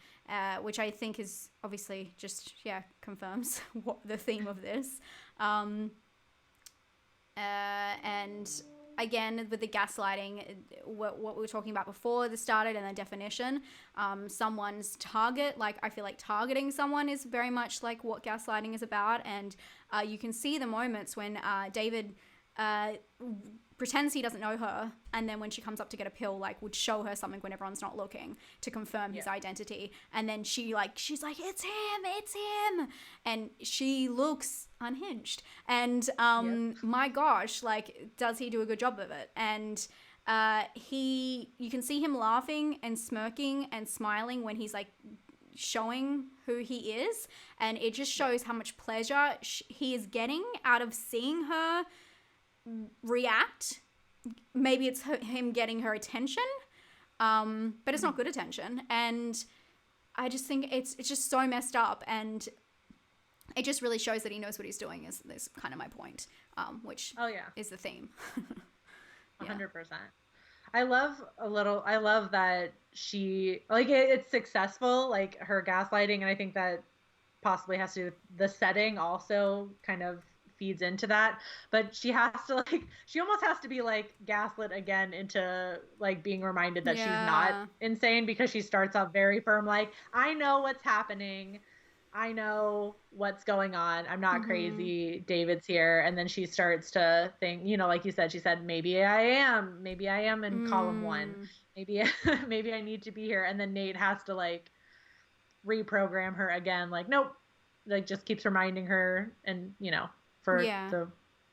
which I think is obviously just, confirms what the theme of this. And again, with the gaslighting, what we were talking about before this started and the definition, someone's target, like I feel like targeting someone is very much like what gaslighting is about. And you can see the moments when David pretends he doesn't know her, and then when she comes up to get a pill, like would show her something when everyone's not looking to confirm his identity, and then she's like, it's him, and she looks unhinged, and my gosh, like, does he do a good job of it? And you can see him laughing and smirking and smiling when he's like showing who he is, and it just shows how much pleasure he is getting out of seeing her react. Maybe it's him getting her attention, but it's not good attention, and I just think it's just so messed up, and it just really shows that he knows what he's doing. Is kind of my point, which is the theme. 100%. I love that she, like, it's successful, like her gaslighting, and I think that possibly has to do with the setting also kind of feeds into that, but she almost has to be like gaslit again into like being reminded that she's not insane, because she starts off very firm, like, I know what's happening, I know what's going on, I'm not crazy, David's here. And then she starts to think, like you said, she said, maybe I am in column 1, maybe I need to be here. And then Nate has to like reprogram her again, like, nope, like just keeps reminding her, and for the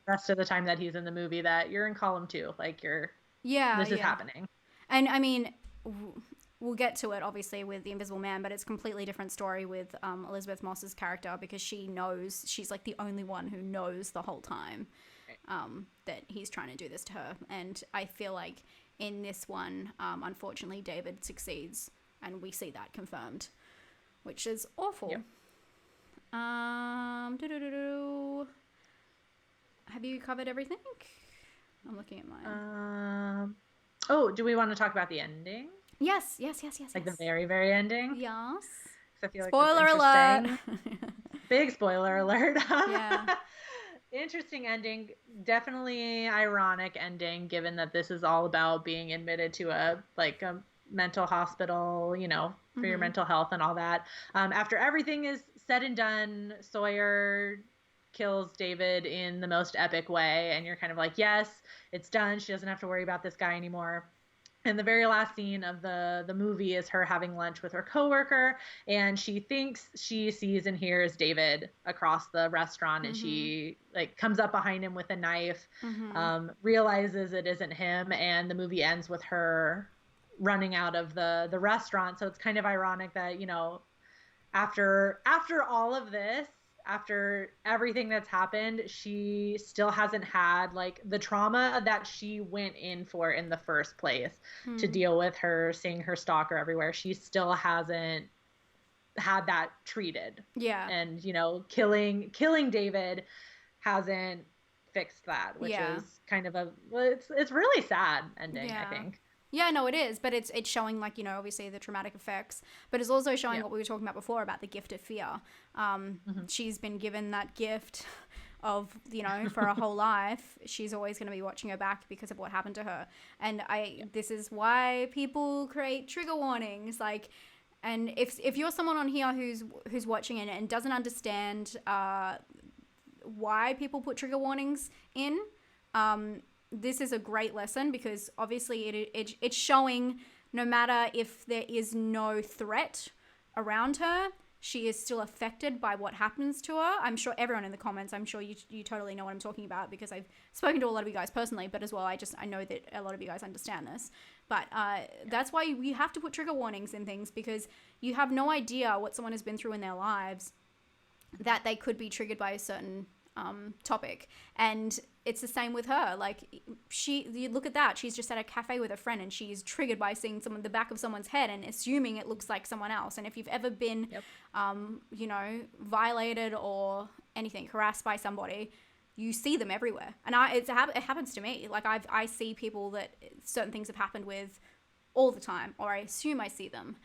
rest of the time that he's in the movie, that you're in column 2, like this is happening. And I mean, we'll get to it obviously with The Invisible Man, but it's a completely different story with Elizabeth Moss's character, because she's like the only one who knows the whole time that he's trying to do this to her. And I feel like in this one, unfortunately, David succeeds, and we see that confirmed, which is awful. Yep. Have you covered everything? I'm looking at mine. Oh, do we want to talk about the ending? Yes. Like the very, very ending? Yes. I feel Spoiler alert. Big spoiler alert. Yeah. Interesting ending. Definitely ironic ending, given that this is all about being admitted to a mental hospital, for your mental health and all that. After everything is said and done, Sawyer kills David in the most epic way, and you're kind of like, yes, it's done. She doesn't have to worry about this guy anymore. And the very last scene of the movie is her having lunch with her coworker, and she thinks she sees and hears David across the restaurant, and she comes up behind him with a knife, realizes it isn't him, and the movie ends with her running out of the restaurant. So it's kind of ironic that, after all of this, after everything that's happened, she still hasn't had the trauma that she went in for in the first place to deal with her seeing her stalker everywhere. She still hasn't had that treated. Yeah. And, killing David hasn't fixed that, which is kind of it's really sad ending, I think. Yeah, no, it is, but it's showing obviously the traumatic effects, but it's also showing what we were talking about before about the gift of fear. She's been given that gift of, for her whole life. She's always going to be watching her back because of what happened to her. And this is why people create trigger warnings. And if you're someone on here who's watching it and doesn't understand why people put trigger warnings in, this is a great lesson, because obviously it's showing no matter if there is no threat around her, she is still affected by what happens to her. I'm sure everyone in the comments, I'm sure you totally know what I'm talking about, because I've spoken to a lot of you guys personally, but as well, I know that a lot of you guys understand this. But that's why we have to put trigger warnings in things, because you have no idea what someone has been through in their lives that they could be triggered by a certain topic. And it's the same with her. You look at that, she's just at a cafe with a friend and she's triggered by seeing the back of someone's head and assuming it looks like someone else. And if you've ever been violated or anything, harassed by somebody, you see them everywhere. And it happens to me. I see people that certain things have happened with all the time, or I assume I see them,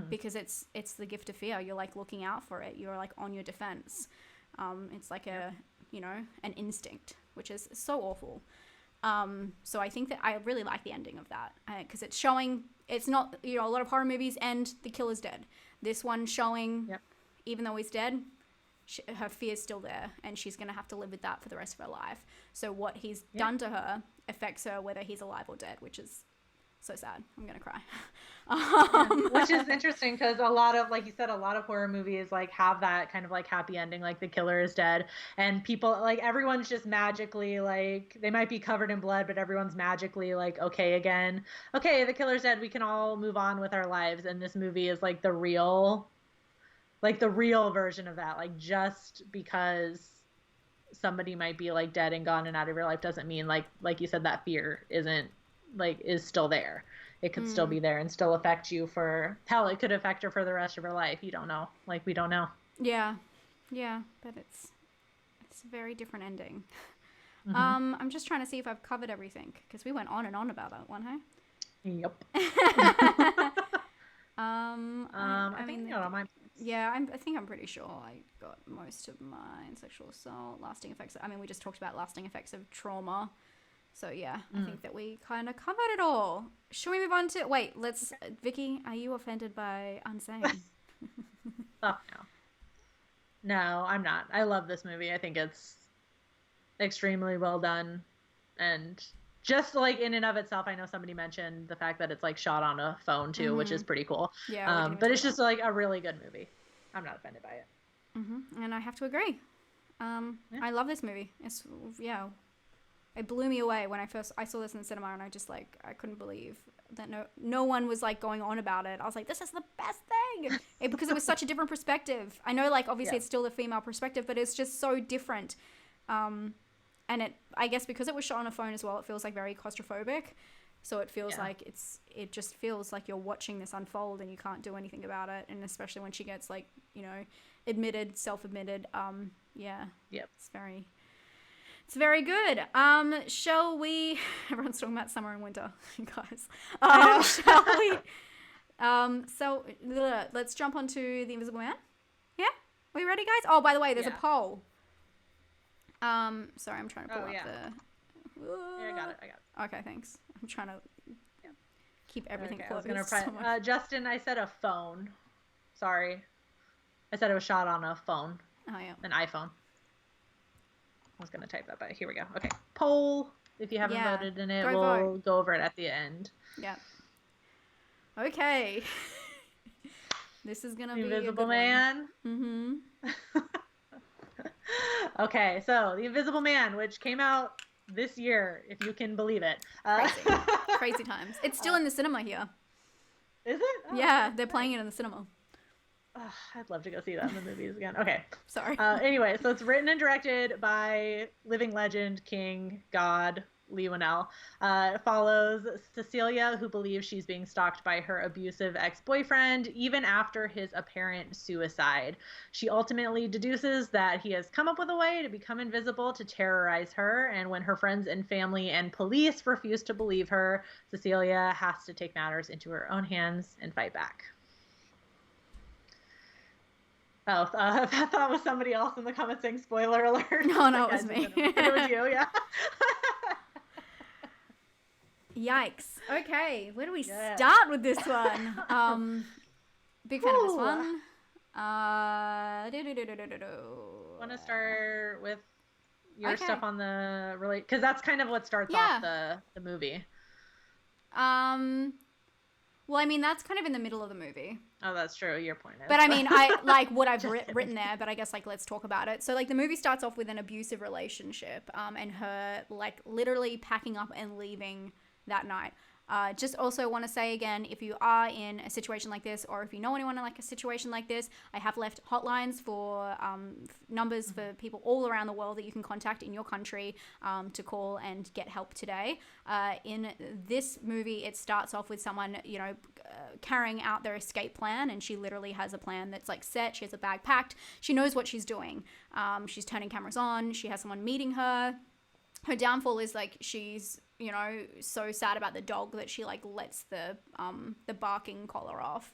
because it's the gift of fear. You're looking out for it. You're on your defense. It's an instinct, which is so awful. So I think that I really like the ending of that, because it's showing it's not, a lot of horror movies end the killer's dead. This one showing, even though he's dead, her fear's still there, and she's going to have to live with that for the rest of her life. So what he's done to her affects her whether he's alive or dead, which is so sad. I'm going to cry. Which is interesting, because a lot of, like you said, a lot of horror movies have that kind of happy ending, the killer is dead, and people everyone's just magically they might be covered in blood, but everyone's magically okay again. Okay, the killer's dead, we can all move on with our lives. And this movie is the real version of that. Just because somebody might be dead and gone and out of your life doesn't mean like you said, that fear isn't is still there. It could still be there and still affect you it could affect her for the rest of her life. You don't know. We don't know. Yeah, but it's a very different ending. I'm just trying to see if I've covered everything, because we went on and on about that one, hey? Yep. I think I think I'm pretty sure I got most of mine. Sexual assault, lasting effects. We just talked about lasting effects of trauma. So yeah, I think that we kind of covered it all. Should we move on to... Wait, Vicky, are you offended by Unsane? Oh, no. No, I'm not. I love this movie. I think it's extremely well done. And just in and of itself, I know somebody mentioned the fact that it's shot on a phone too, which is pretty cool. Yeah. But it's just a really good movie. I'm not offended by it. And I have to agree. I love this movie. it blew me away when I saw this in the cinema, and I just like, I couldn't believe that no one was like going on about it. I was like, this is the best thing, because it was such a different perspective. I know, like, obviously it's still the female perspective, but it's just so different. And I guess because it was shot on a phone as well, it feels like very claustrophobic. So it feels like it just feels like you're watching this unfold and you can't do anything about it. And especially when she gets, like, you know, self-admitted. It's very good. Shall we? Everyone's talking about summer and winter, guys. Shall we? Let's jump onto The Invisible Man. Yeah, are we ready, guys? Oh, by the way, there's a poll. Sorry, I'm trying to pull up the. Yeah, I got it. Okay, thanks. I'm trying to keep everything close. Justin, I said a phone. Sorry, I said it was shot on a phone. Oh yeah, an iPhone. I was gonna type that, but here we go. Okay, poll. If you haven't voted in it, we'll go over it at the end. Yeah. Okay. This is gonna be Invisible Man. Mm-hmm. Okay, so The Invisible Man, which came out this year, if you can believe it. Crazy times. It's still in the cinema here. Is it? Oh, yeah, they're playing it in the cinema. I'd love to go see that in the movies again. Okay. Sorry. Anyway, so it's written and directed by living legend, king, god, Lee Winnell. It follows Cecilia, who believes she's being stalked by her abusive ex-boyfriend, even after his apparent suicide. She ultimately deduces that he has come up with a way to become invisible to terrorize her, and when her friends and family and police refuse to believe her, Cecilia has to take matters into her own hands and fight back. Oh, I thought it was somebody else in the comments saying spoiler alert. No, it was me. It was you, yeah. Yikes. Okay, where do we start with this one? Big fan of this one. Want to start with your stuff on the because that's kind of what starts off the movie. Well, I mean, that's kind of in the middle of the movie. Oh, that's true. Your point is. But I mean, I like what I've written there, but I guess, like, let's talk about it. So, like, the movie starts off with an abusive relationship, and her, like, literally packing up and leaving that night. Just also want to say again, if you are in a situation like this, or if you know anyone in like a situation like this, I have left hotlines for numbers for people all around the world that you can contact in your country to call and get help today. In this movie, it starts off with someone, you know, carrying out their escape plan, and she literally has a plan that's like set. She has a bag packed. She knows what she's doing. She's turning cameras on. She has someone meeting her. Her downfall is like she's, you know, so sad about the dog that she like lets the barking collar off,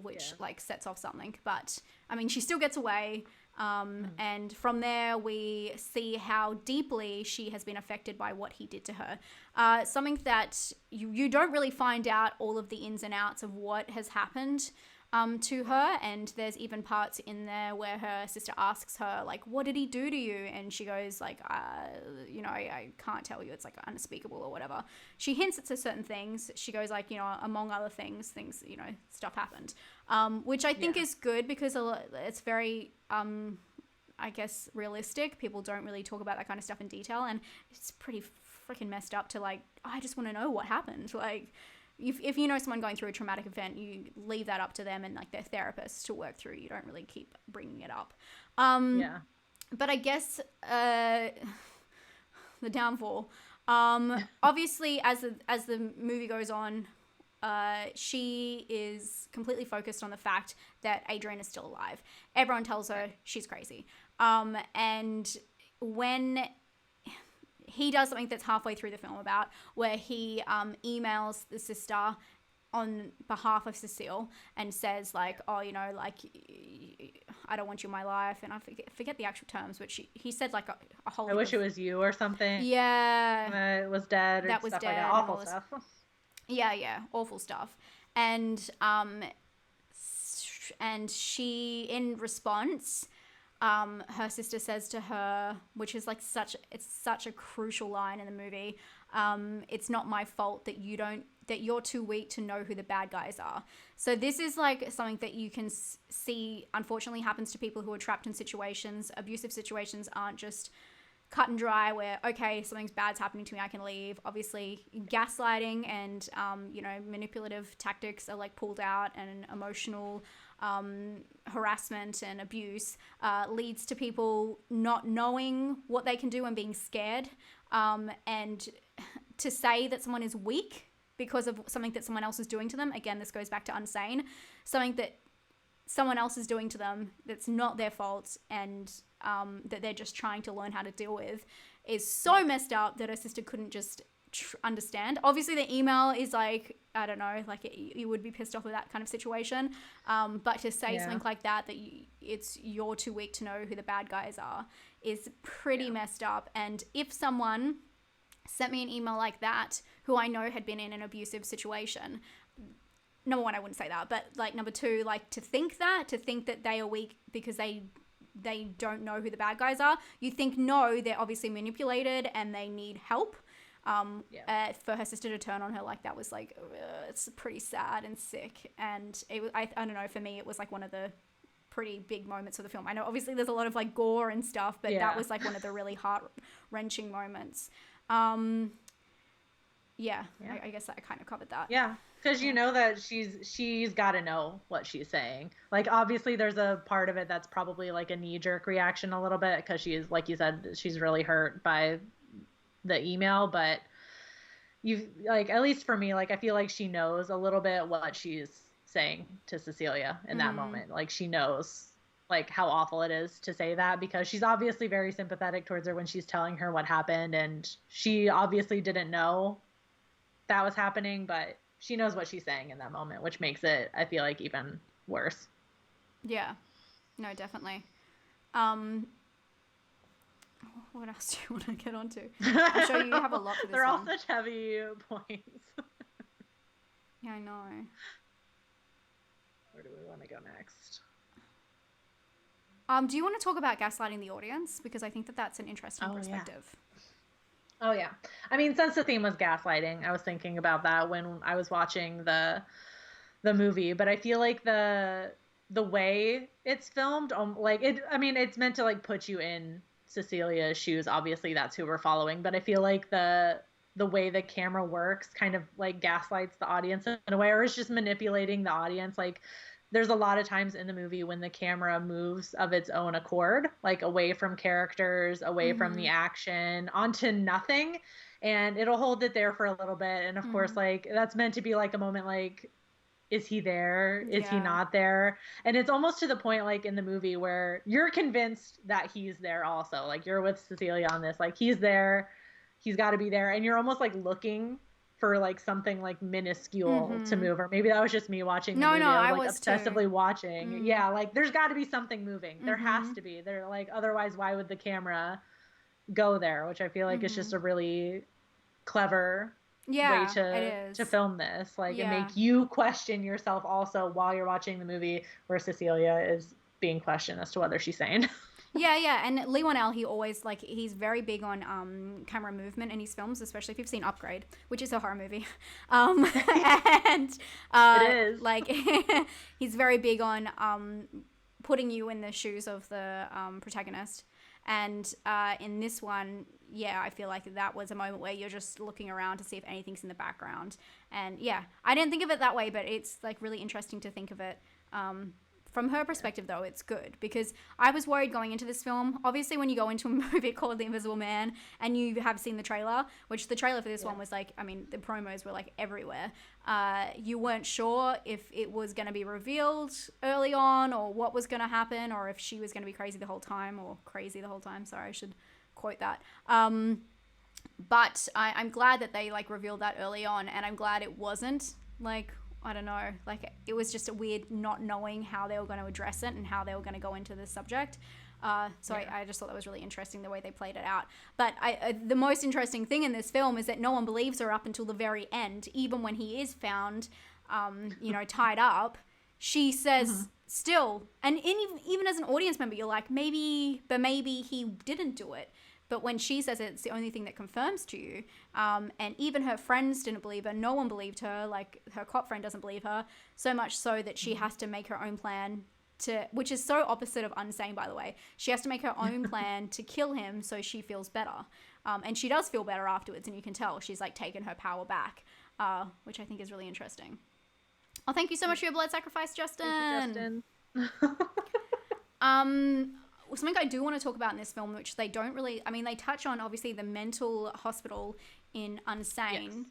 which like sets off something. But I mean, she still gets away. And from there we see how deeply she has been affected by what he did to her. Something that you don't really find out all of the ins and outs of what has happened to her, and there's even parts in there where her sister asks her, like, what did he do to you? And she goes like, you know, I can't tell you, it's like unspeakable or whatever. She hints at certain things. She goes like, you know, among other things, you know, stuff happened, which I think is good, because it's very I guess realistic. People don't really talk about that kind of stuff in detail, and it's pretty freaking messed up to like, I just want to know what happened. Like, if you know someone going through a traumatic event, you leave that up to them and like their therapist to work through. You don't really keep bringing it up. But I guess the downfall. Obviously, as the movie goes on, she is completely focused on the fact that Adrian is still alive. Everyone tells her she's crazy. And when he does something that's halfway through the film about where he emails the sister on behalf of Cecile and says like, oh, you know, like, I don't want you in my life. And I forget the actual terms, which he said like a whole... I wish it was you or something. Yeah. It was dead or that was stuff dead, like that. Awful stuff. Yeah. Awful stuff. And she, in response... her sister says to her, which is like such a crucial line in the movie. It's not my fault that you're too weak to know who the bad guys are. So this is like something that you can see, unfortunately, happens to people who are trapped in situations. Abusive situations aren't just cut and dry where, okay, something's bad's happening to me, I can leave. Obviously, gaslighting and, manipulative tactics are like pulled out, and emotional harassment and abuse leads to people not knowing what they can do and being scared. And to say that someone is weak because of something that someone else is doing to them, again, this goes back to Unsane, something that someone else is doing to them that's not their fault, and that they're just trying to learn how to deal with, is so messed up that her sister couldn't just understand. Obviously the email is like, I don't know, like you would be pissed off with that kind of situation, but to say something like that you're too weak to know who the bad guys are, is pretty messed up. And if someone sent me an email like that who I know had been in an abusive situation, number one, I wouldn't say that, but like number two, like to think that they are weak because they don't know who the bad guys are. You think, no, they're obviously manipulated and they need help. For her sister to turn on her like that was like, it's pretty sad and sick. And I don't know, for me, it was like one of the pretty big moments of the film. I know obviously there's a lot of like gore and stuff, but that was like one of the really heart-wrenching moments. I guess I kind of covered that. Yeah, because you know that she's got to know what she's saying. Like, obviously there's a part of it that's probably like a knee-jerk reaction a little bit, because she's, like you said, she's really hurt by the email. But you, like, at least for me, like, I feel like she knows a little bit what she's saying to Cecilia in that moment. Like, she knows like how awful it is to say that, because she's obviously very sympathetic towards her when she's telling her what happened, and she obviously didn't know that was happening, but she knows what she's saying in that moment, which makes it, I feel like, even worse. Yeah, no, definitely. What else do you want to get onto? I'm sure you have a lot for this. They're all such heavy points. Yeah, I know. Where do we want to go next? Do you want to talk about gaslighting the audience? Because I think that that's an interesting perspective. Oh, yeah. I mean, since the theme was gaslighting, I was thinking about that when I was watching the movie. But I feel like the way it's filmed, it's meant to like put you in Cecilia's shoes. Obviously, that's who we're following. But I feel like the way the camera works kind of like gaslights the audience in a way, or it's just manipulating the audience. Like, there's a lot of times in the movie when the camera moves of its own accord, like away from characters, away from the action, onto nothing, and it'll hold it there for a little bit. And of course, like, that's meant to be like a moment, like, is he there? Is he not there? And it's almost to the point, like in the movie, where you're convinced that he's there also. Like, you're with Cecilia on this, like, he's there, he's got to be there, and you're almost like looking for like something like minuscule to move. Or maybe that was just me watching the movie. I was like obsessively watching. Yeah, like there's got to be something moving. There has to be. They're like, otherwise why would the camera go there? Which I feel like is just a really clever way to film this. Like, and make you question yourself also while you're watching the movie, where Cecilia is being questioned as to whether she's sane. Yeah, and Lee Whannell, he always, like, he's very big on camera movement in his films, especially if you've seen Upgrade, which is a horror movie. And it is. Like, he's very big on putting you in the shoes of the protagonist. And in this one, I feel like that was a moment where you're just looking around to see if anything's in the background. And I didn't think of it that way, but it's like really interesting to think of it from her perspective. Though it's good, because I was worried going into this film. Obviously, when you go into a movie called The Invisible Man and you have seen the trailer, which the trailer for this one was like, I mean, the promos were like everywhere. You weren't sure if it was going to be revealed early on, or what was going to happen, or if she was going to be crazy the whole time. Sorry, I should quote that. But I'm glad that they like revealed that early on, and I'm glad it wasn't like, I don't know, like it was just a weird not knowing how they were going to address it and how they were going to go into the subject. I just thought that was really interesting, the way they played it out. But the most interesting thing in this film is that no one believes her up until the very end. Even when he is found, tied up, she says still, and even as an audience member, you're like, maybe he didn't do it. But when she says it, it's the only thing that confirms to you. And even her friends didn't believe her. No one believed her. Like, her cop friend doesn't believe her. So much so that she has to make her own plan which is so opposite of Unsane, by the way. She has to make her own plan to kill him so she feels better. And she does feel better afterwards, and you can tell she's like taken her power back, which I think is really interesting. Oh, thank you so much for your blood sacrifice, Justin. Thank you, Justin. Something I do want to talk about in this film, which they don't really, I mean, they touch on obviously the mental hospital in Unsane,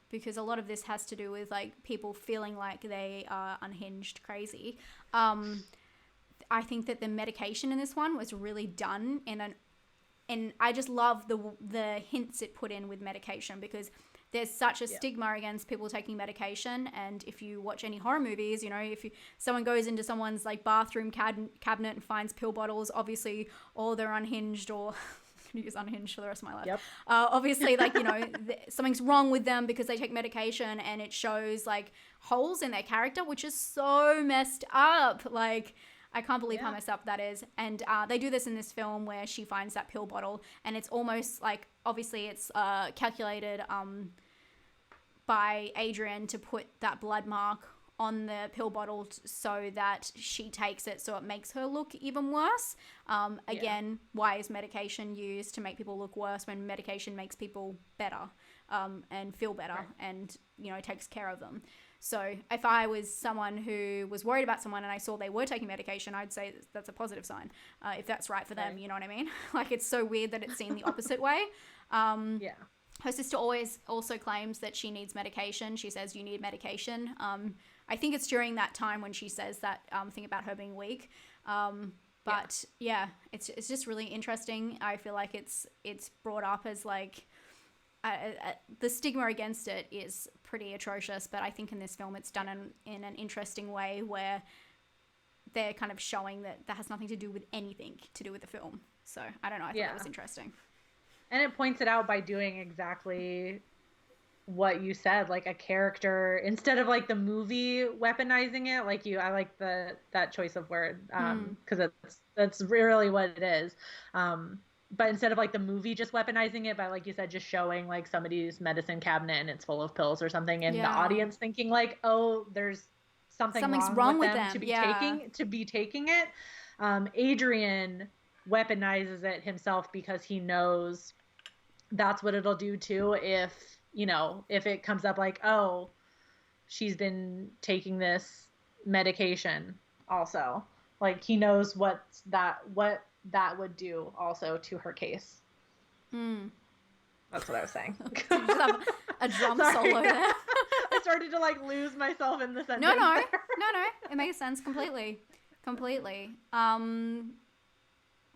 because a lot of this has to do with like people feeling like they are unhinged crazy. I think that the medication in this one was really done and I just love the hints it put in with medication, because there's such a stigma against people taking medication. And if you watch any horror movies, you know, if someone goes into someone's like bathroom cabinet and finds pill bottles, obviously, or they're unhinged, or I'm going to use unhinged for the rest of my life. Yep. Obviously, like, you know, something's wrong with them because they take medication, and it shows like holes in their character, which is so messed up. Like, I can't believe how messed up that is. And they do this in this film where she finds that pill bottle, and it's almost like, obviously it's calculated by Adrian to put that blood mark on the pill bottle so that she takes it, so it makes her look even worse. Again, why is medication used to make people look worse when medication makes people better and feel better and, you know, takes care of them? So if I was someone who was worried about someone and I saw they were taking medication, I'd say that's a positive sign, if that's right for them, you know what I mean? Like, it's so weird that it's seen the opposite way. Her sister also claims that she needs medication. She says, you need medication. I think it's during that time when she says that thing about her being weak. But it's just really interesting. I feel like it's brought up as like, the stigma against it is pretty atrocious, but I think in this film it's done in an interesting way where they're kind of showing that has nothing to do with anything to do with the film. So I don't know, I thought that was interesting. And it points it out by doing exactly what you said, like a character, instead of like the movie weaponizing it, like I like that choice of word, because that's really what it is. But instead of like the movie just weaponizing it by, like you said, just showing like somebody's medicine cabinet and it's full of pills or something, and the audience thinking like, oh, there's something's wrong with them to be taking it. Adrian weaponizes it himself because he knows that's what it'll do too if it comes up like, oh, she's been taking this medication also. Like, he knows what that would do also to her case. That's what I was saying. Did you just have a drum solo there? I started to like lose myself in the sentence. No. It makes sense completely.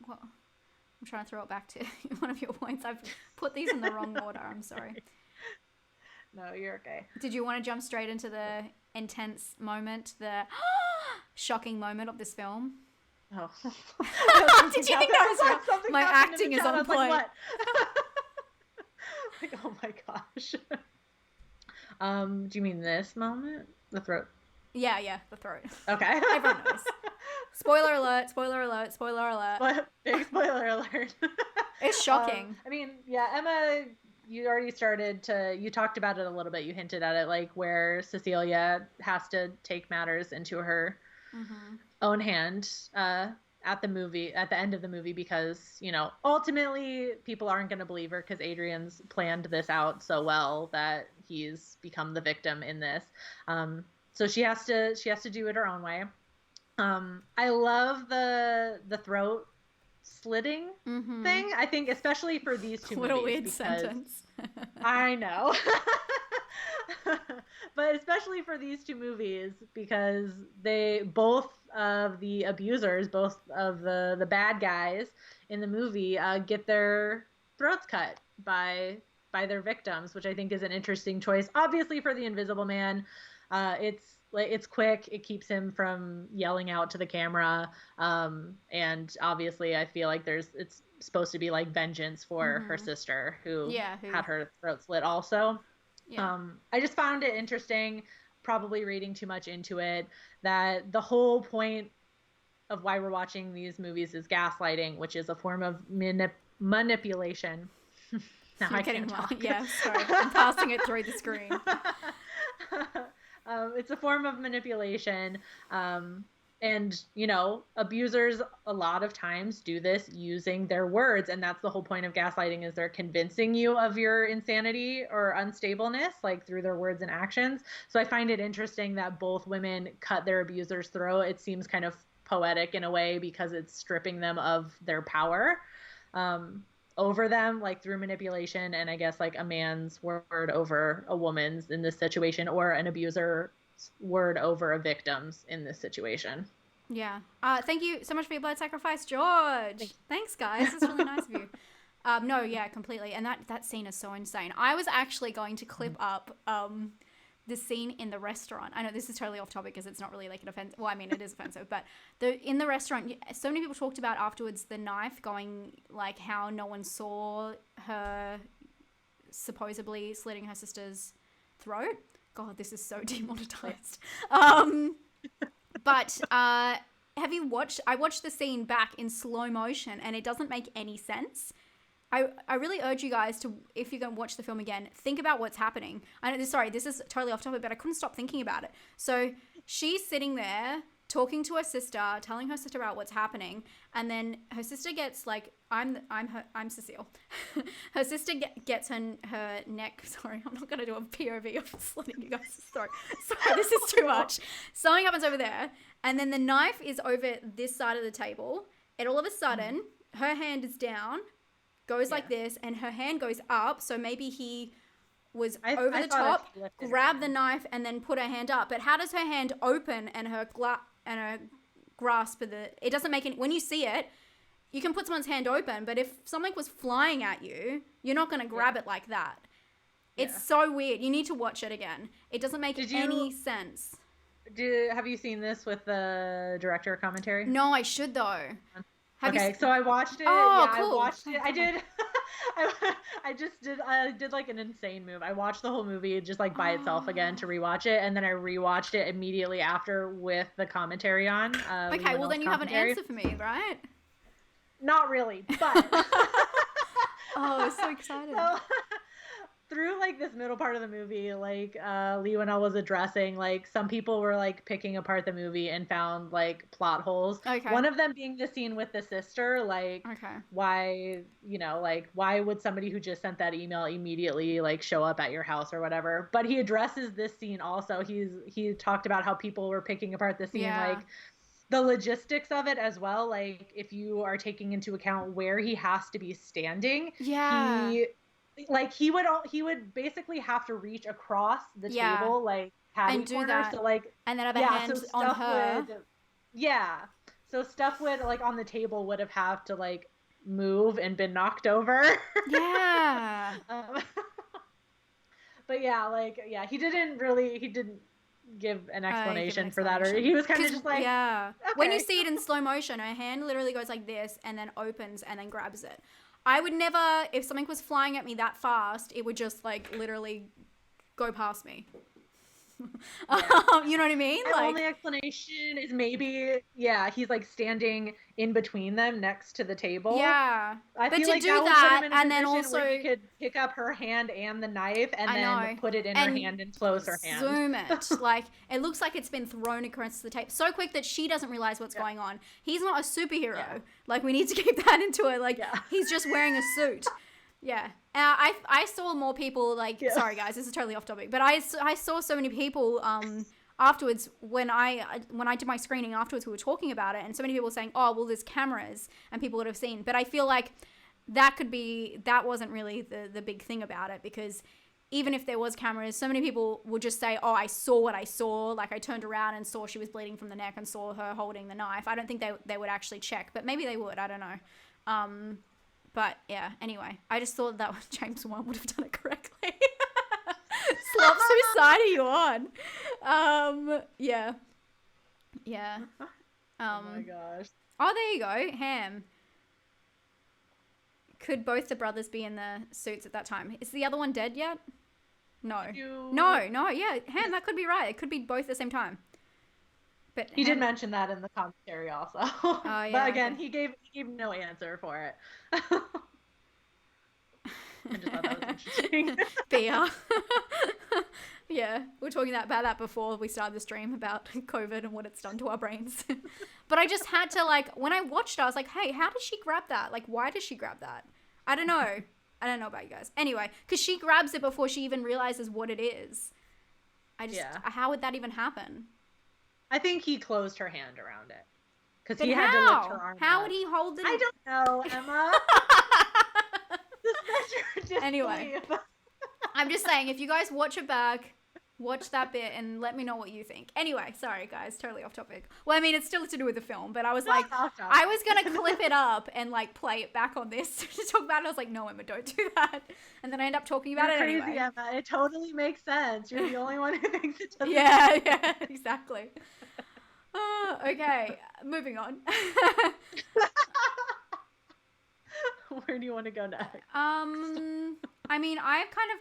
Well, I'm trying to throw it back to one of your points. I've put these in the wrong order. I'm sorry. No, you're okay. Did you want to jump straight into the intense moment, the shocking moment of this film? Oh. Did you think that was real? My acting is on point. Like, like, oh my gosh. Do you mean this moment? The throat? Yeah, the throat. Okay. Everyone knows. Spoiler alert. Big spoiler alert. It's shocking. I mean, yeah, Emma, you already you talked about it a little bit. You hinted at it, like where Cecilia has to take matters into her own hand at the end of the movie, because, ultimately people aren't going to believe her because Adrian's planned this out so well that he's become the victim in this. So she has to do it her own way. I love the throat slitting thing. I think especially for these two movies. What a weird sentence. I know. But especially for these two movies, because both of the abusers, both of the bad guys in the movie, get their throats cut by their victims, which I think is an interesting choice. Obviously, for the Invisible Man, it's quick. It keeps him from yelling out to the camera, and obviously, I feel like it's supposed to be like vengeance for her sister who had her throat slit also. Yeah. I just found it interesting, probably reading too much into it, that the whole point of why we're watching these movies is gaslighting, which is a form of manipulation. Now I can't talk. Yeah, sorry. I'm passing it through the screen. It's a form of manipulation And, you know, abusers a lot of times do this using their words. And that's the whole point of gaslighting, is they're convincing you of your insanity or unstableness, like through their words and actions. So I find it interesting that both women cut their abuser's throat. It seems kind of poetic in a way, because it's stripping them of their power over them, like through manipulation. And I guess like a man's word over a woman's in this situation, or an abuser word over a victim's in this situation. Yeah. Thank you so much for your blood sacrifice, George. Thanks, guys. That's really nice of you. No, yeah, completely. And that scene is so insane. I was actually going to clip up the scene in the restaurant. I know this is totally off topic because it's not really like an offense. Well, I mean, it is offensive, but in the restaurant, so many people talked about afterwards the knife going, like how no one saw her supposedly slitting her sister's throat. God, this is so demonetized. But have you watched? I watched the scene back in slow motion, and it doesn't make any sense. I really urge you guys to, if you're going to watch the film again, think about what's happening. Sorry, this is totally off topic, but I couldn't stop thinking about it. So she's sitting there talking to her sister, telling her sister about what's happening, and then her sister gets like, I'm Cecile. Her sister gets her neck. Sorry, I'm not gonna do a POV of slitting you guys' throat. Sorry, this is too much. Something happens over there, and then the knife is over this side of the table, and all of a sudden, her hand is down, goes like this, and her hand goes up. So maybe he was over the top, grabbed the knife, and then put her hand up. But how does her hand open and her grasp of the? It doesn't make any. When you see it, you can put someone's hand open, but if something was flying at you, you're not going to grab it like that. It's so weird. You need to watch it again. It doesn't make any sense. Have you seen this with the director commentary? No, I should though. So I watched it. Oh, cool. I watched it. I did. I did like an insane move. I watched the whole movie just like by itself again to rewatch it, and then I rewatched it immediately after with the commentary on. Okay, well then you have an answer for me, right? Not really, but oh, I'm so excited. So, through like this middle part of the movie, like Lee Winnell was addressing, like some people were like picking apart the movie and found like plot holes. Okay. One of them being the scene with the sister, like why, you know, like why would somebody who just sent that email immediately like show up at your house or whatever? But he addresses this scene also. He talked about how people were picking apart the scene, like the logistics of it as well. Like if you are taking into account where he has to be standing, he would basically have to reach across the table, like patty and do corner, that. So like and then have a hand on her. So stuff would like on the table would have to like move and been knocked over. Yeah. But he didn't give an explanation for that, or he was kind of just like, okay. When you see it in slow motion, her hand literally goes like this and then opens and then grabs it. I would never, if something was flying at me that fast, it would just like literally go past me. You know what I mean? The only explanation is maybe, he's like standing in between them next to the table. Yeah. I feel like that would put him in a position where he could pick up her hand and the knife and then put it in her hand and close her hand. Zoom it. Like, it looks like it's been thrown across the tape so quick that she doesn't realize what's going on. He's not a superhero. Yeah. Like, we need to keep that into it. Like, he's just wearing a suit. Yeah. I saw more people like, sorry guys, this is totally off topic, but I saw so many people afterwards when I did my screening afterwards, we were talking about it, and so many people were saying, oh, well, there's cameras and people would have seen. But I feel like that wasn't really the big thing about it, because even if there was cameras, so many people would just say, oh, I saw what I saw. Like, I turned around and saw she was bleeding from the neck and saw her holding the knife. I don't think they would actually check, but maybe they would. I don't know. But yeah, anyway, I just thought that James Wan would have done it correctly. Slops, whose side are you on? Yeah. Oh my gosh. Oh, there you go. Ham. Could both the brothers be in the suits at that time? Is the other one dead yet? No. No, yeah. Ham, that could be right. It could be both at the same time. But he did mention that in the commentary also. Oh, yeah, but again, he gave no answer for it. I just thought that was interesting. Beer. Yeah, we were talking about that before we started the stream about COVID and what it's done to our brains. But I just had to, like, when I watched it, I was like, hey, how did she grab that? Like, why does she grab that? I don't know. I don't know about you guys. Anyway, because she grabs it before she even realizes what it is. How would that even happen? I think he closed her hand around it. Because he had to lift her arm How up. would he hold it? I don't know, Emma. Anyway, I'm just saying, if you guys watch it back, watch that bit and let me know what you think. Anyway, sorry guys, totally off topic. Well, I mean, it's still to do with the film, but I was like, I was going to clip it up and like play it back on this to talk about it. I was like, no, Emma, don't do that. And then I end up talking about it crazy, anyway. Emma. It totally makes sense. You're the only one who thinks it doesn't. Yeah, exactly. Okay, moving on. Where do you want to go next? I mean, I've kind of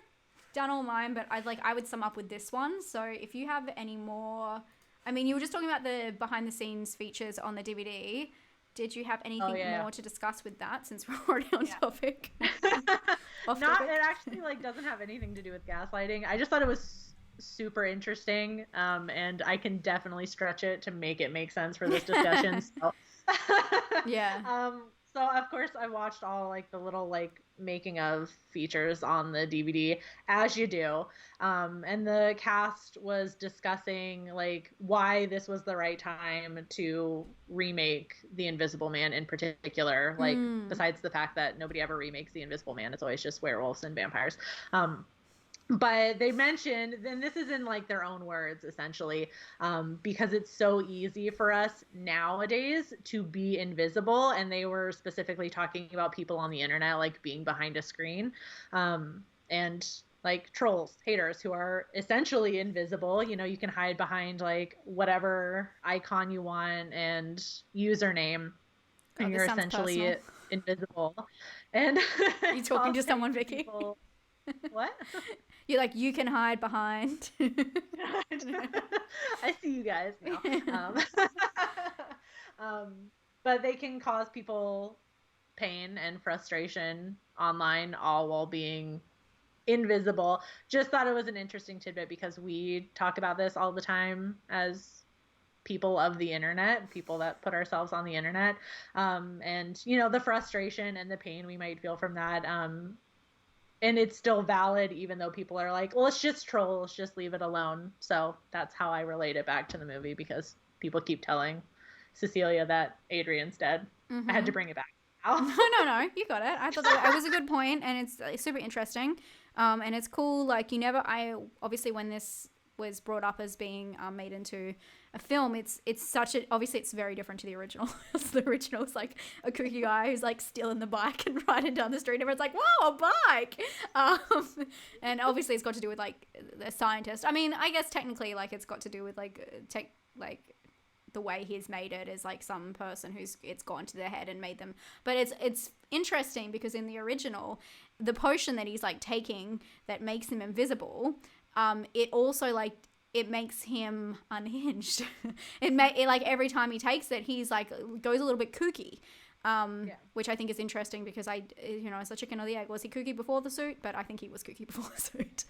done all mine, but I would sum up with this one. So if you have any more, I mean, you were just talking about the behind the scenes features on the DVD. Did you have anything more to discuss with that, since we're already on topic? It actually doesn't have anything to do with gaslighting. I just thought it was super interesting, and I can definitely stretch it to make it make sense for this discussion. So. Yeah. So of course I watched all the little making of features on the DVD, as you do. And the cast was discussing why this was the right time to remake The Invisible Man in particular. Besides the fact that nobody ever remakes The Invisible Man, it's always just werewolves and vampires. But they mentioned, and this is in their own words essentially, because it's so easy for us nowadays to be invisible, and they were specifically talking about people on the internet being behind a screen, and trolls, haters who are essentially invisible. You can hide behind whatever icon you want and username, and you're essentially invisible. And are you talking to someone, Vicky? People, what? You're you can hide behind. I see you guys now. But they can cause people pain and frustration online, all while being invisible. Just thought it was an interesting tidbit, because we talk about this all the time as people of the internet, people that put ourselves on the internet, and the frustration and the pain we might feel from that. And it's still valid, even though people are well, it's just troll, let's just leave it alone. So that's how I relate it back to the movie, because people keep telling Cecilia that Adrian's dead. Mm-hmm. I had to bring it back. No, you got it. I thought that it was a good point, and it's super interesting. And it's cool. Obviously when this was brought up as being made into a film, it's obviously it's very different to the original. The original is a kooky guy who's stealing the bike and riding down the street, and everyone's whoa, a bike. And obviously it's got to do with the scientist. I mean, I guess technically it's got to do with the way he's made it is some person who's it's gone to their head and made them. But it's interesting, because in the original, the potion that he's taking that makes him invisible, it also it makes him unhinged. Every time he takes it, he's goes a little bit kooky, which I think is interesting, because it's the chicken or the egg. Was he kooky before the suit? But I think he was kooky before the suit.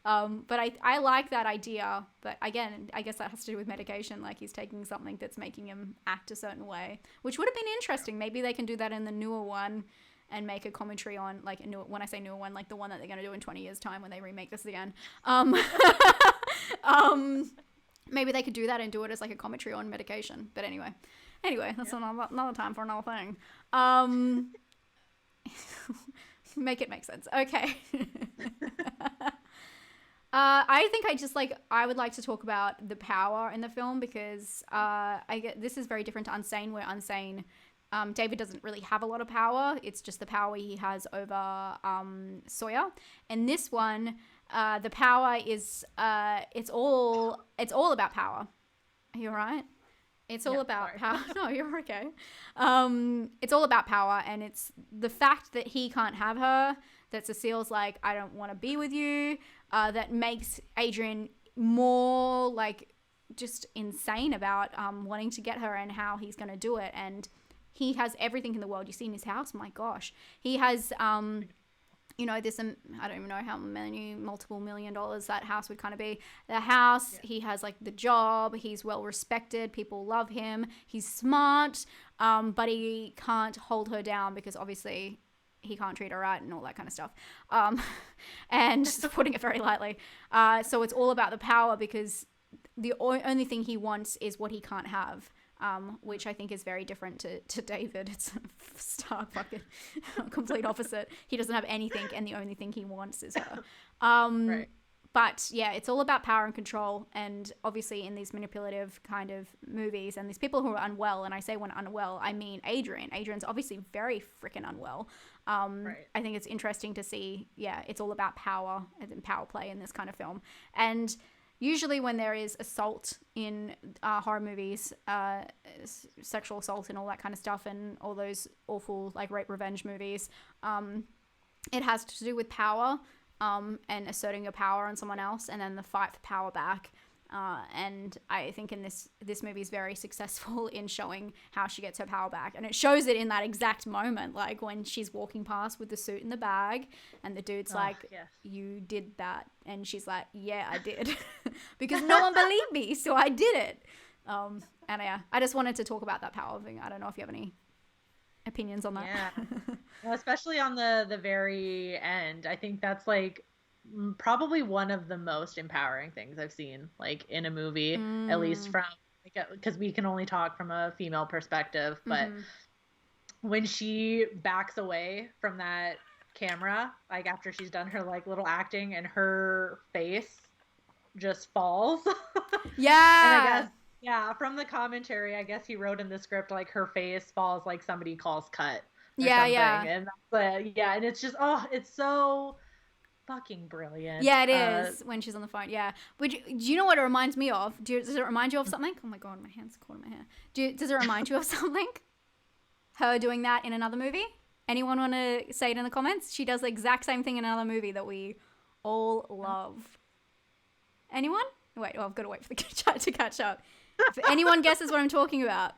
But I like that idea. But again, I guess that has to do with medication. He's taking something that's making him act a certain way, which would have been interesting. Maybe they can do that in the newer one and make a commentary on when I say newer one, the one that they're going to do in 20 years time when they remake this again. Maybe they could do that and do it as a commentary on medication. But anyway, that's another time for another thing. Make it make sense. Okay. I think I would like to talk about the power in the film, because this is very different to Unsane, where Unsane, David doesn't really have a lot of power. It's just the power he has over Sawyer. And this one, the power is it's all about power. Are you all right? It's all about power. No, you're okay. It's all about power, and it's the fact that he can't have her, that Cecile's I don't want to be with you, that makes Adrian more just insane about wanting to get her, and how he's going to do it. And he has everything in the world. You see in his house, my gosh. He has you know, this, I don't even know how many, multiple $1 million that house would kind of be. The house, he has like the job, he's well respected, people love him, he's smart, but he can't hold her down because obviously he can't treat her right and all that kind of stuff. And just putting it very lightly. So it's all about the power because the only thing he wants is what he can't have. Which I think is very different to David. It's a stark fucking complete opposite. He doesn't have anything, and the only thing he wants is her. Right. But yeah, it's all about power and control. And obviously, in these manipulative kind of movies, and these people who are unwell, and I say when unwell, I mean Adrian. Adrian's obviously very freaking unwell. Right. I think it's interesting to see. Yeah, it's all about power and power play in this kind of film. And usually when there is assault in horror movies, sexual assault and all that kind of stuff, and all those awful like rape revenge movies, it has to do with power and asserting your power on someone else, and then the fight for power back. And I think in this movie is very successful in showing how she gets her power back, and it shows it in that exact moment, like when she's walking past with the suit in the bag, and the dude's you did that, and she's like, yeah, I did, because no one believed me, so I did it. And yeah, I just wanted to talk about that power thing. I don't know if you have any opinions on that. Yeah, well, especially on the very end. I think that's like probably one of the most empowering things I've seen like in a movie, at least from like, because we can only talk from a female perspective, but when she backs away from that camera, like after she's done her like little acting, and her face just falls. Yeah. And I guess, yeah, from the commentary, I guess he wrote in the script like her face falls like somebody calls cut or something. And that's and it's just, oh, it's so fucking brilliant. Yeah, it is when she's on the phone. Yeah. Do you know what it reminds me of? Does it remind you of something? Oh my god, my hand's caught in my hair. Does it remind you of something? Her doing that in another movie? Anyone want to say it in the comments? She does the exact same thing in another movie that we all love. Anyone? Wait, I've got to wait for the chat to catch up. If anyone guesses what I'm talking about.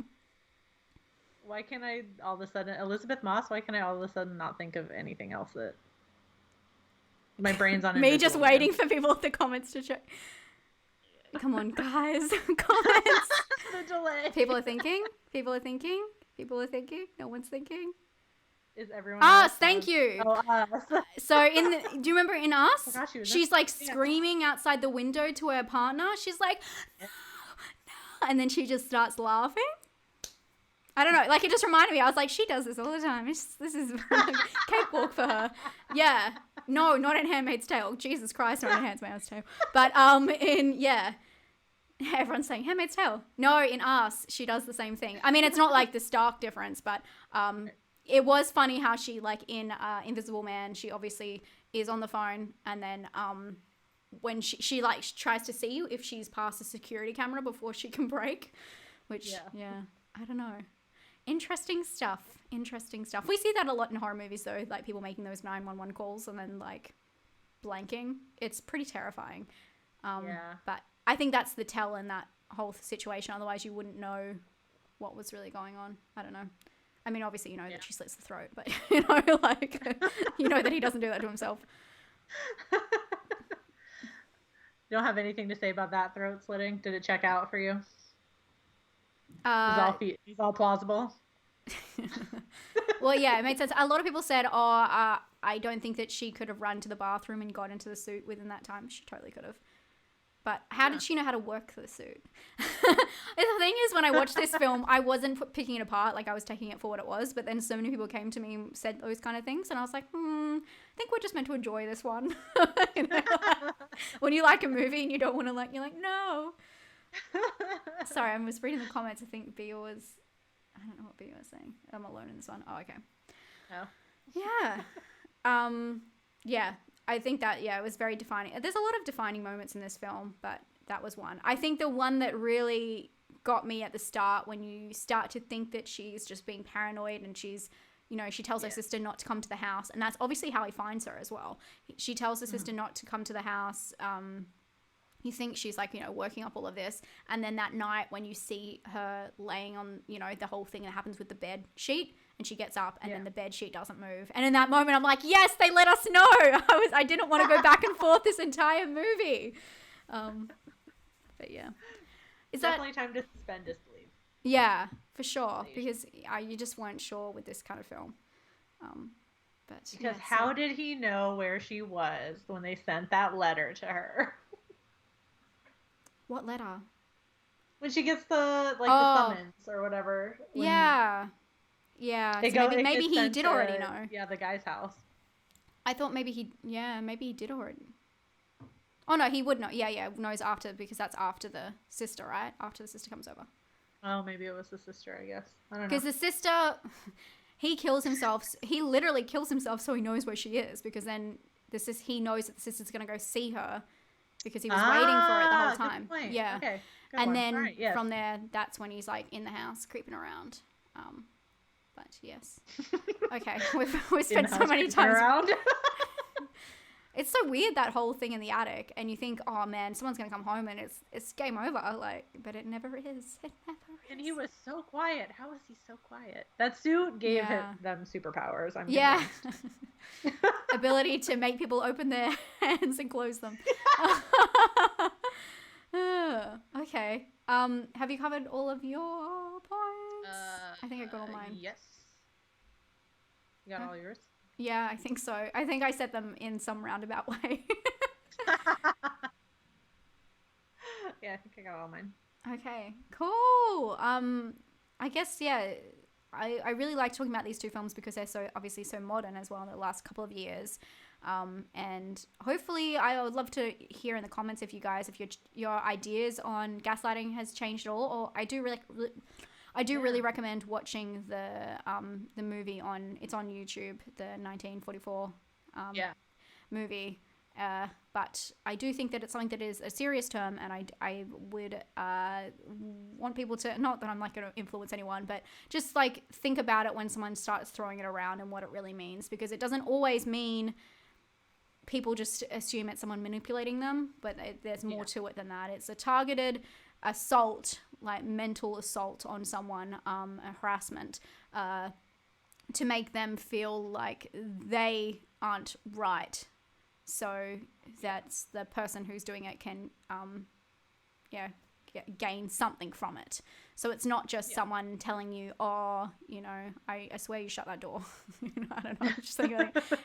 Why can't I all of a sudden, Elizabeth Moss, why can I all of a sudden not think of anything else that my brain's on? Me just waiting for people in the comments to check. Come on, guys. Comments. The delay. People are thinking. No one's thinking. Is everyone Us, thank you. Oh, us. So do you remember in Us? She's like Yeah. screaming outside the window to her partner. She's like, no, no. And then she just starts laughing. I don't know. Like, it just reminded me. I was like, she does this all the time. This is like cakewalk for her. Yeah. No, not in Handmaid's Tale. Jesus Christ, not in Handmaid's Tale. But everyone's saying Handmaid's Tale. No, in Us, she does the same thing. I mean, it's not like the stark difference, but it was funny how she, like, in Invisible Man, she obviously is on the phone, and then when she like tries to see if she's past the security camera before she can break, which yeah, I don't know. Interesting stuff. We see that a lot in horror movies, though, like people making those 911 calls and then like blanking. It's pretty terrifying. But I think that's the tell in that whole situation. Otherwise, you wouldn't know what was really going on. I don't know. I mean, obviously, you know that she slits the throat, but you know, like, you know that he doesn't do that to himself. You don't have anything to say about that throat slitting? Did it check out for you? It's all plausible. Well, yeah, it made sense. A lot of people said, I don't think that she could have run to the bathroom and got into the suit within that time. She totally could have. But how did she know how to work the suit? The thing is, when I watched this film, I wasn't picking it apart. Like, I was taking it for what it was. But then so many people came to me and said those kind of things. And I was like, I think we're just meant to enjoy this one. You know, like, when you like a movie and you don't want to like, you're like, no. Sorry, I was reading the comments. I think Bea was... I don't know what Bea was saying. I'm alone in this one. Oh, okay. Oh. Yeah. Yeah. I think that, it was very defining. There's a lot of defining moments in this film, but that was one. I think the one that really got me at the start, when you start to think that she's just being paranoid and she's, you know, she tells her sister not to come to the house. And that's obviously how he finds her as well. She tells her sister not to come to the house. You think she's like, you know, working up all of this. And then that night when you see her laying on, you know, the whole thing that happens with the bed sheet, and she gets up and then the bed sheet doesn't move. And in that moment, I'm like, yes, they let us know. I didn't want to go back and forth this entire movie. But yeah. It's definitely time to suspend disbelief. Yeah, for sure. Because you just weren't sure with this kind of film. Because how did he know where she was when they sent that letter to her? What letter? When she gets the summons or whatever. Yeah. So maybe he did already know. Yeah, the guy's house. I thought maybe he did already. Oh no, he would know. Yeah, knows after, because that's after the sister, right? After the sister comes over. Oh, maybe it was the sister, I guess. I don't know. Because the sister, he kills himself. He literally kills himself so he knows where she is, because then he knows that the sister's going to go see her, because he was waiting for it the whole time. Good point. Yeah. Okay. And then from there, that's when he's like in the house creeping around. But yes. Okay. We've spent so many times around. It's so weird, that whole thing in the attic, and you think, oh man, someone's gonna come home and it's game over, but it never is. It never is. And he was so quiet. How was he so quiet? That suit gave them superpowers. I'm convinced. Ability to make people open their hands and close them. Okay. Have you covered all of your points? I think I got all mine. Yes. You got all yours? Yeah, I think so. I think I said them in some roundabout way. Yeah, I think I got all mine. Okay, cool. I guess, I really like talking about these two films because they're obviously so modern as well in the last couple of years. And hopefully I would love to hear in the comments if your ideas on gaslighting has changed at all. Or I do really recommend watching the movie it's on YouTube, the 1944 movie. But I do think that it's something that is a serious term, and I would want people to, not that I'm like going to influence anyone, but just like think about it when someone starts throwing it around and what it really means, because it doesn't always mean people just assume it's someone manipulating them, but there's more to it than that. It's a targeted assault, like mental assault on someone, a harassment, to make them feel like they aren't right, so that the person who's doing it can gain something from it. So it's not just someone telling you, oh, I swear you shut that door. I don't know, just like,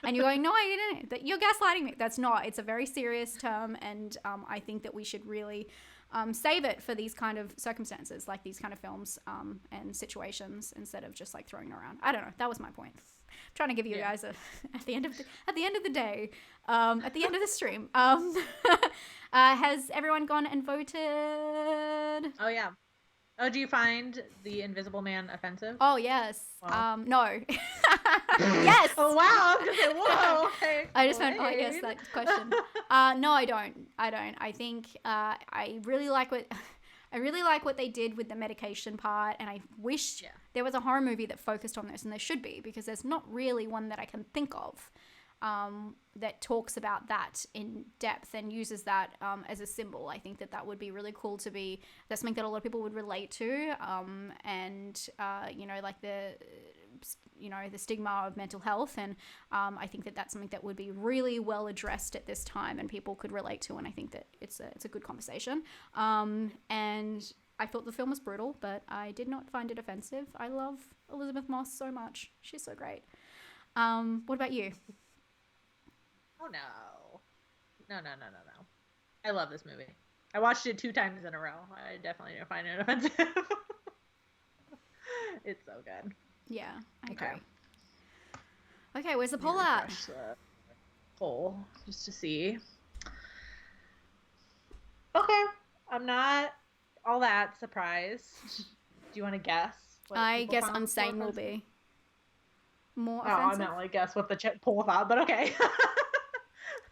and you're going, no, I didn't, that you're gaslighting me. That's not. It's a very serious term, and I think that we should really save it for these kind of circumstances, like these kind of films and situations, instead of just like throwing it around. I don't know. That was my point. I'm trying to give you guys at the end of the day, at the end of the stream. Has everyone gone and voted? Oh yeah. Oh, do you find the Invisible Man offensive? Oh yes. Wow. No. Yes. Oh wow. Whoa. Okay. I just went, I guess that question. No, I don't. I think I really like what they did with the medication part, and I wish there was a horror movie that focused on this, and there should be, because there's not really one that I can think of that talks about that in depth and uses that as a symbol. I think that would be really cool to be. That's something that a lot of people would relate to, and like the stigma of mental health, and I think that that's something that would be really well addressed at this time, and people could relate to, and I think that it's a good conversation. And I thought the film was brutal, but I did not find it offensive. I love Elizabeth Moss so much. She's so great. What about you? Oh no. I love this movie. I watched it 2 times in a row. I definitely didn't find it offensive. It's so good. Yeah, I agree. Okay, where's the poll at? The poll, just to see. Okay, I'm not all that surprised. Do you want to guess? I guess Unsane will be more offensive. offensive. I'm not like guess what the poll thought, but okay.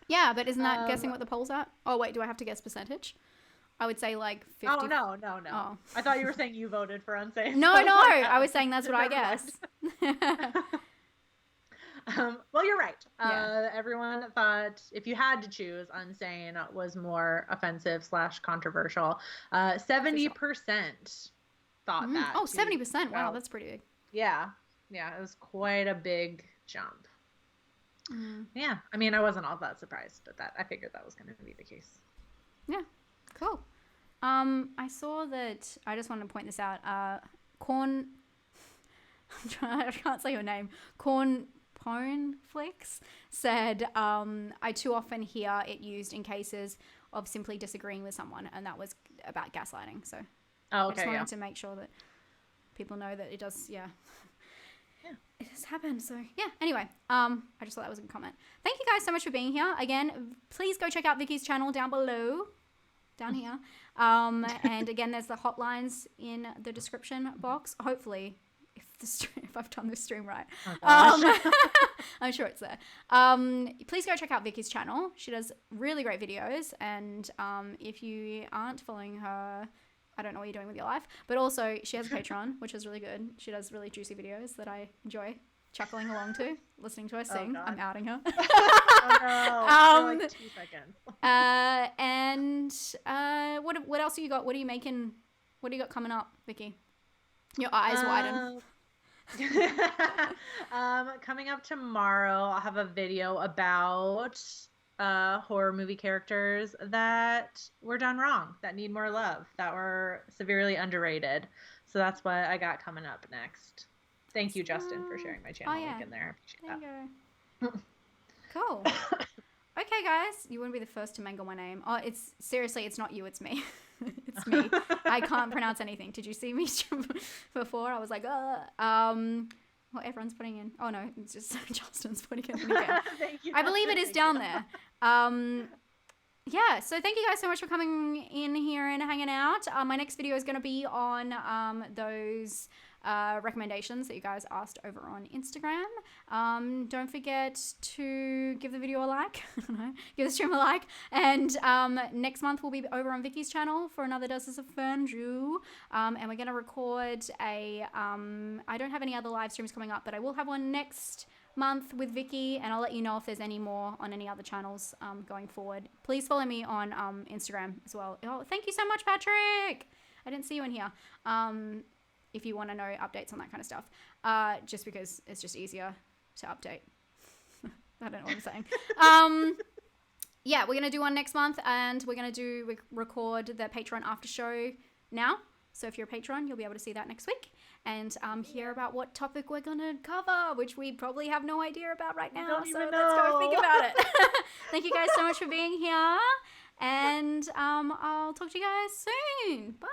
Yeah, but isn't that guessing what the poll's at? Oh wait, do I have to guess percentage? I would say like 50. Oh no. Oh. I thought you were saying you voted for Unsane. No, I was saying that's what I guess. Well, you're right. Everyone thought if you had to choose, Unsane was more offensive / controversial. 70% thought that. Oh, 70%. Wow, that's pretty big. Yeah. Yeah, it was quite a big jump. Yeah, I mean, I wasn't all that surprised at that. I figured that was going to be the case. Yeah, cool. I saw that, I just wanted to point this out, I can't say your name, Pornflix said, I too often hear it used in cases of simply disagreeing with someone, and that was about gaslighting. So I just wanted to make sure that people know that it does, it has happened. So yeah, anyway, I just thought that was a good comment. Thank you guys so much for being here. Again, please go check out Vicky's channel down below, down here. And again, there's the hotlines in the description box. Hopefully, if I've done this stream right. I'm sure it's there. Please go check out Vicky's channel. She does really great videos, and if you aren't following her, I don't know what you're doing with your life. But also, she has a Patreon, which is really good. She does really juicy videos that I enjoy chuckling along to, listening to her sing. I'm outing her. Oh no, for like 2 seconds. And what else have you got? What are you making? What do you got coming up, Vicky? Your eyes widen. Coming up tomorrow, I'll have a video about horror movie characters that were done wrong, that need more love, that were severely underrated. So that's what I got coming up next. Thank you, Justin, for sharing my channel link in there. I appreciate that. There you go. Cool. Okay, guys, you wouldn't be the first to mangle my name. Oh, it's not you, it's me. It's me. I can't pronounce anything. Did you see me before? I was like, well, everyone's putting in. Oh no, it's just Justin's putting it in again. Thank you, I believe it is down there. Yeah, so thank you guys so much for coming in here and hanging out. My next video is going to be on those recommendations that you guys asked over on Instagram. Don't forget to give the video a like. Give the stream a like. And next month we'll be over on Vicky's channel for another Doses of Fernju. And we're going to record I don't have any other live streams coming up, but I will have one next month with Vicky, and I'll let you know if there's any more on any other channels going forward. Please follow me on Instagram as well. Oh, thank you so much, Patrick. I didn't see you in here. If you want to know updates on that kind of stuff, just because it's just easier to update. I don't know what I'm saying. Yeah, we're going to do one next month, and we're going to record the Patreon after show now. So if you're a patron, you'll be able to see that next week and hear about what topic we're going to cover, which we probably have no idea about right now. So let's go think about it. Thank you guys so much for being here, and I'll talk to you guys soon. Bye.